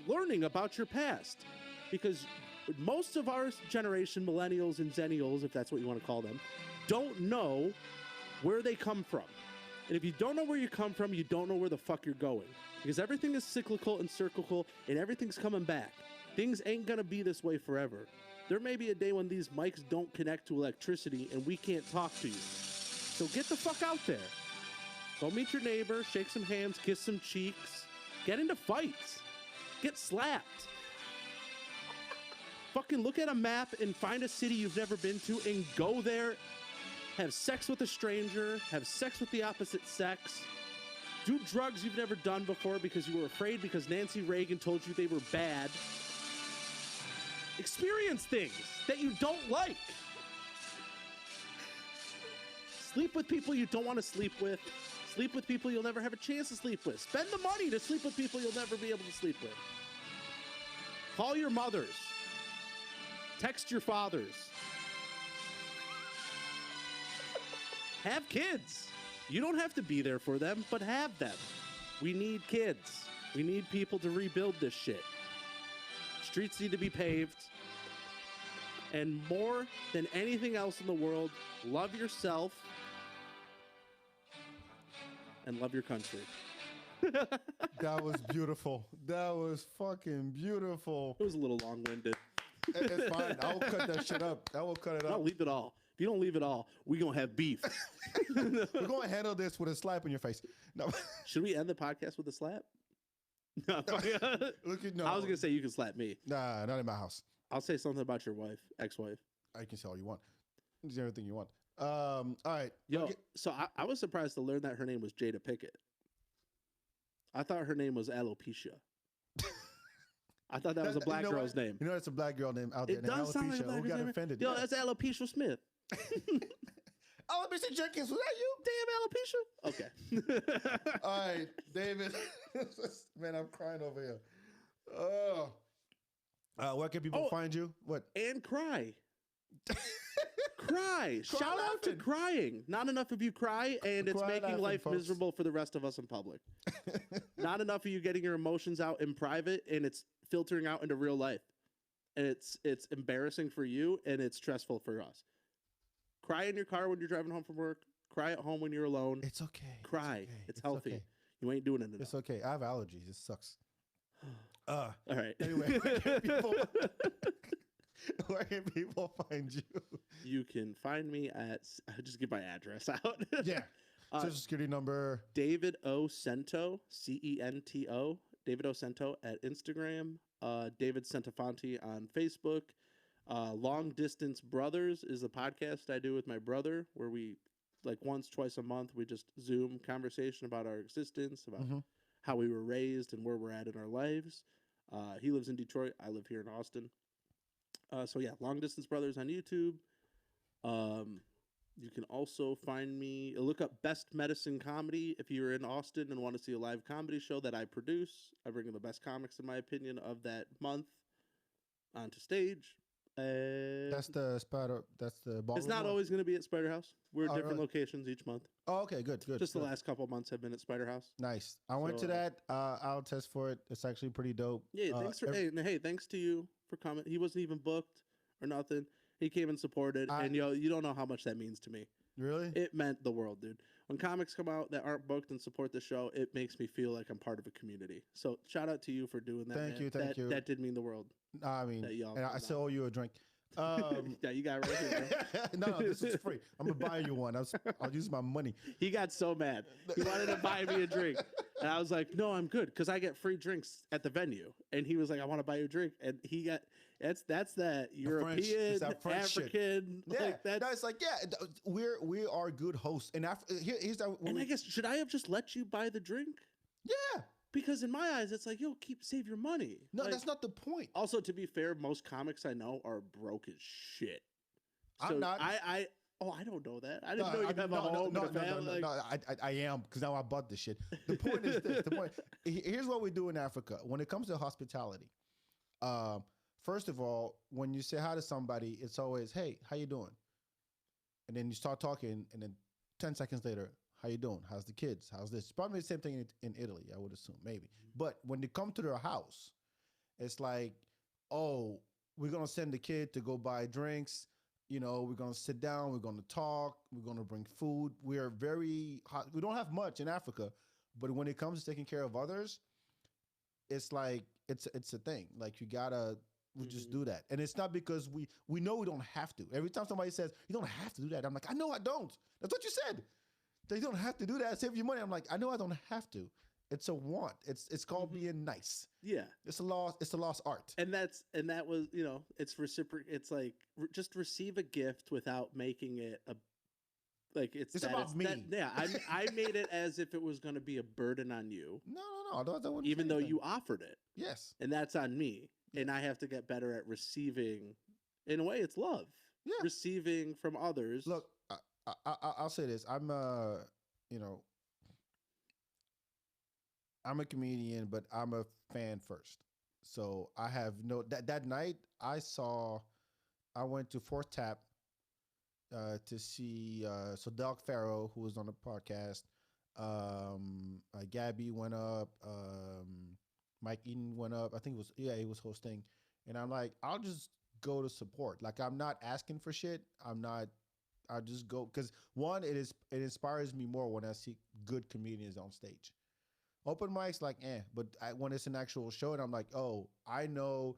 learning about your past. Because most of our generation, millennials and zennials, if that's what you want to call them, don't know where they come from. And if you don't know where you come from, you don't know where the fuck you're going. Because everything is cyclical and circlical, and everything's coming back. Things ain't gonna be this way forever. There may be a day when these mics don't connect to electricity and we can't talk to you. So get the fuck out there. Go meet your neighbor, shake some hands, kiss some cheeks, get into fights, get slapped. Fucking look at a map and find a city you've never been to and go there, have sex with a stranger, have sex with the opposite sex, do drugs you've never done before because you were afraid because Nancy Reagan told you they were bad. Experience things that you don't like. Sleep with people you don't want to sleep with. Sleep with people you'll never have a chance to sleep with. Spend the money to sleep with people you'll never be able to sleep with. Call your mothers. Text your fathers. Have kids. You don't have to be there for them, but have them. We need kids. We need people to rebuild this shit. Streets need to be paved. And more than anything else in the world, love yourself and love your country. That was beautiful. That was fucking beautiful. It was a little long-winded. It's fine. I will cut that shit up. I will cut it up. Don't leave it all. If you don't leave it all, we're going to have beef. We're going to handle this with a slap in your face. No. Should we end the podcast with a slap? No. No. I was going to say you can slap me. Nah, not in my house. I'll say something about your wife, ex-wife. I can say all you want. It's everything you want. All right. Yo, so I was surprised to learn that her name was Jada Pinkett. I thought her name was alopecia. I thought that was a black girl's name. You know, it's a black girl name out there. It does sound like a black girl's name. Offended. Yo, that's Alopecia Smith. Alopecia Jenkins, was that you? Damn Alopecia. Okay. All right, David. Man, I'm crying over here. Oh. Where can people find you? What? And cry. Cry. Shout out to crying. Not enough of you cry, and it's making life miserable for the rest of us in public. Not enough of you getting your emotions out in private, and it's filtering out into real life. And it's embarrassing for you, and it's stressful for us. Cry in your car when you're driving home from work. Cry at home when you're alone. It's okay. Cry. It's healthy. Okay. You ain't doing it enough. It's okay. I have allergies. It sucks. All right. Anyway, where can people find you? You can find me at, just give my address out. Yeah. Social security number. David O. Cento, Cento. David O. Cento at Instagram. David Centofanti on Facebook. Long Distance Brothers is a podcast I do with my brother where we, like once, twice a month, we just Zoom conversation about our existence, about how we were raised and where we're at in our lives. He lives in Detroit. I live here in Austin. So yeah, Long Distance Brothers on YouTube. You can also find me, look up Best Medicine Comedy if you're in Austin and want to see a live comedy show that I produce. I bring in the best comics, in my opinion, of that month onto stage. That's the spider. That's the ballroom. It's not always going to be at Spider House. We're at different locations each month. Oh, okay, good. Just the last couple months have been at Spider House. Nice. I went to that. I'll test for it. It's actually pretty dope. Yeah, thanks for hey, thanks to you for coming. He wasn't even booked or nothing. He came and supported, and you don't know how much that means to me. Really? It meant the world, dude. When comics come out that aren't booked and support the show, it makes me feel like I'm part of a community. So shout out to you for doing that. Thank you. That did mean the world. I mean, and I still owe you a drink. Yeah, you got it right here, bro. No, this is free. I'm gonna buy you one. I'll use my money. He got so mad. He wanted to buy me a drink, and I was like, "No, I'm good," because I get free drinks at the venue. And he was like, "I want to buy you a drink," and he got that's that European, African, yeah. Like that. No, it's like we are good hosts. And here's that. And I guess should I have just let you buy the drink? Yeah. Because in my eyes, it's like, yo, save your money. No, like, that's not the point. Also, to be fair, most comics I know are broke as shit. So I'm not. I don't know that. I didn't know you have a home and a family. No, I am, because now I bought this shit. The point is this. Here's what we do in Africa. When it comes to hospitality, first of all, when you say hi to somebody, it's always, hey, how you doing? And then you start talking, and then 10 seconds later, how you doing? How's the kids? How's this? Probably the same thing in Italy, I would assume, maybe. But when they come to their house, it's like, oh, we're going to send the kid to go buy drinks. You know, we're going to sit down. We're going to talk. We're going to bring food. We are very hot. We don't have much in Africa. But when it comes to taking care of others, it's like, it's a thing. Like, you got to, we just do that. And it's not because we know we don't have to. Every time somebody says, you don't have to do that, I'm like, I know I don't. That's what you said. They don't have to do that. Save your money. I'm like, I know I don't have to. It's a want. It's called being nice. Yeah. It's a lost art. And that was, it's reciprocal. It's like just receive a gift without making it it's about me. I made it as if it was going to be a burden on you. No. I don't even though you offered it. Yes. And that's on me. And I have to get better at receiving. In a way, it's love. Yeah. Receiving from others. Look, I'll say this. I'm I'm a comedian, but I'm a fan first. So I have that night I went to Fourth Tap to see Doug Farrow, who was on the podcast. Gabby went up. Mike Eaton went up. I think he was hosting. And I'm like, I'll just go to support. Like, I'm not asking for shit. I just go because one, it inspires me more when I see good comedians on stage. Open mics, like, but when it's an actual show, and I'm like, oh, I know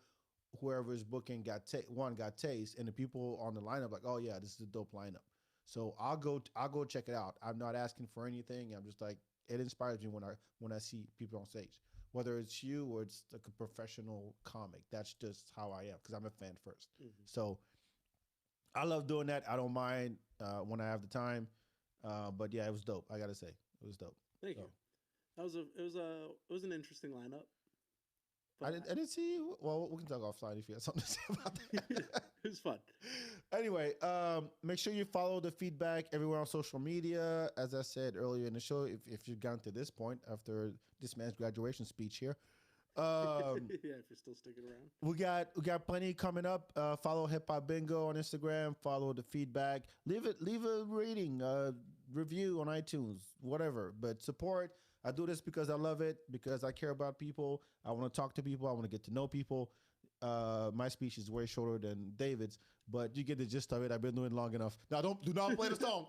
whoever's booking got taste, and the people on the lineup, like, oh yeah, this is a dope lineup. So I'll go check it out. I'm not asking for anything. I'm just like, it inspires me when I see people on stage, whether it's you or it's like a professional comic. That's just how I am because I'm a fan first. So I love doing that. I don't mind when I have the time. But yeah, it was dope. I gotta say, it was dope. Thank you. It was an interesting lineup. I didn't see you. Well, we can talk offline if you have something to say about that. It was fun. Anyway, make sure you follow the FeedBak everywhere on social media. As I said earlier in the show, if you've gotten to this point after this man's graduation speech here. Yeah, if you're still sticking around. We got plenty coming up. Follow Hip Hop Bingo on Instagram. Follow the FeedBak. Leave a rating, review on iTunes, whatever. But support. I do this because I love it, because I care about people. I want to talk to people. I want to get to know people. My speech is way shorter than David's, but you get the gist of it. I've been doing it long enough. Now, do not play the song.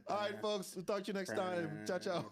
All right, folks. We'll talk to you next time. Ciao, ciao.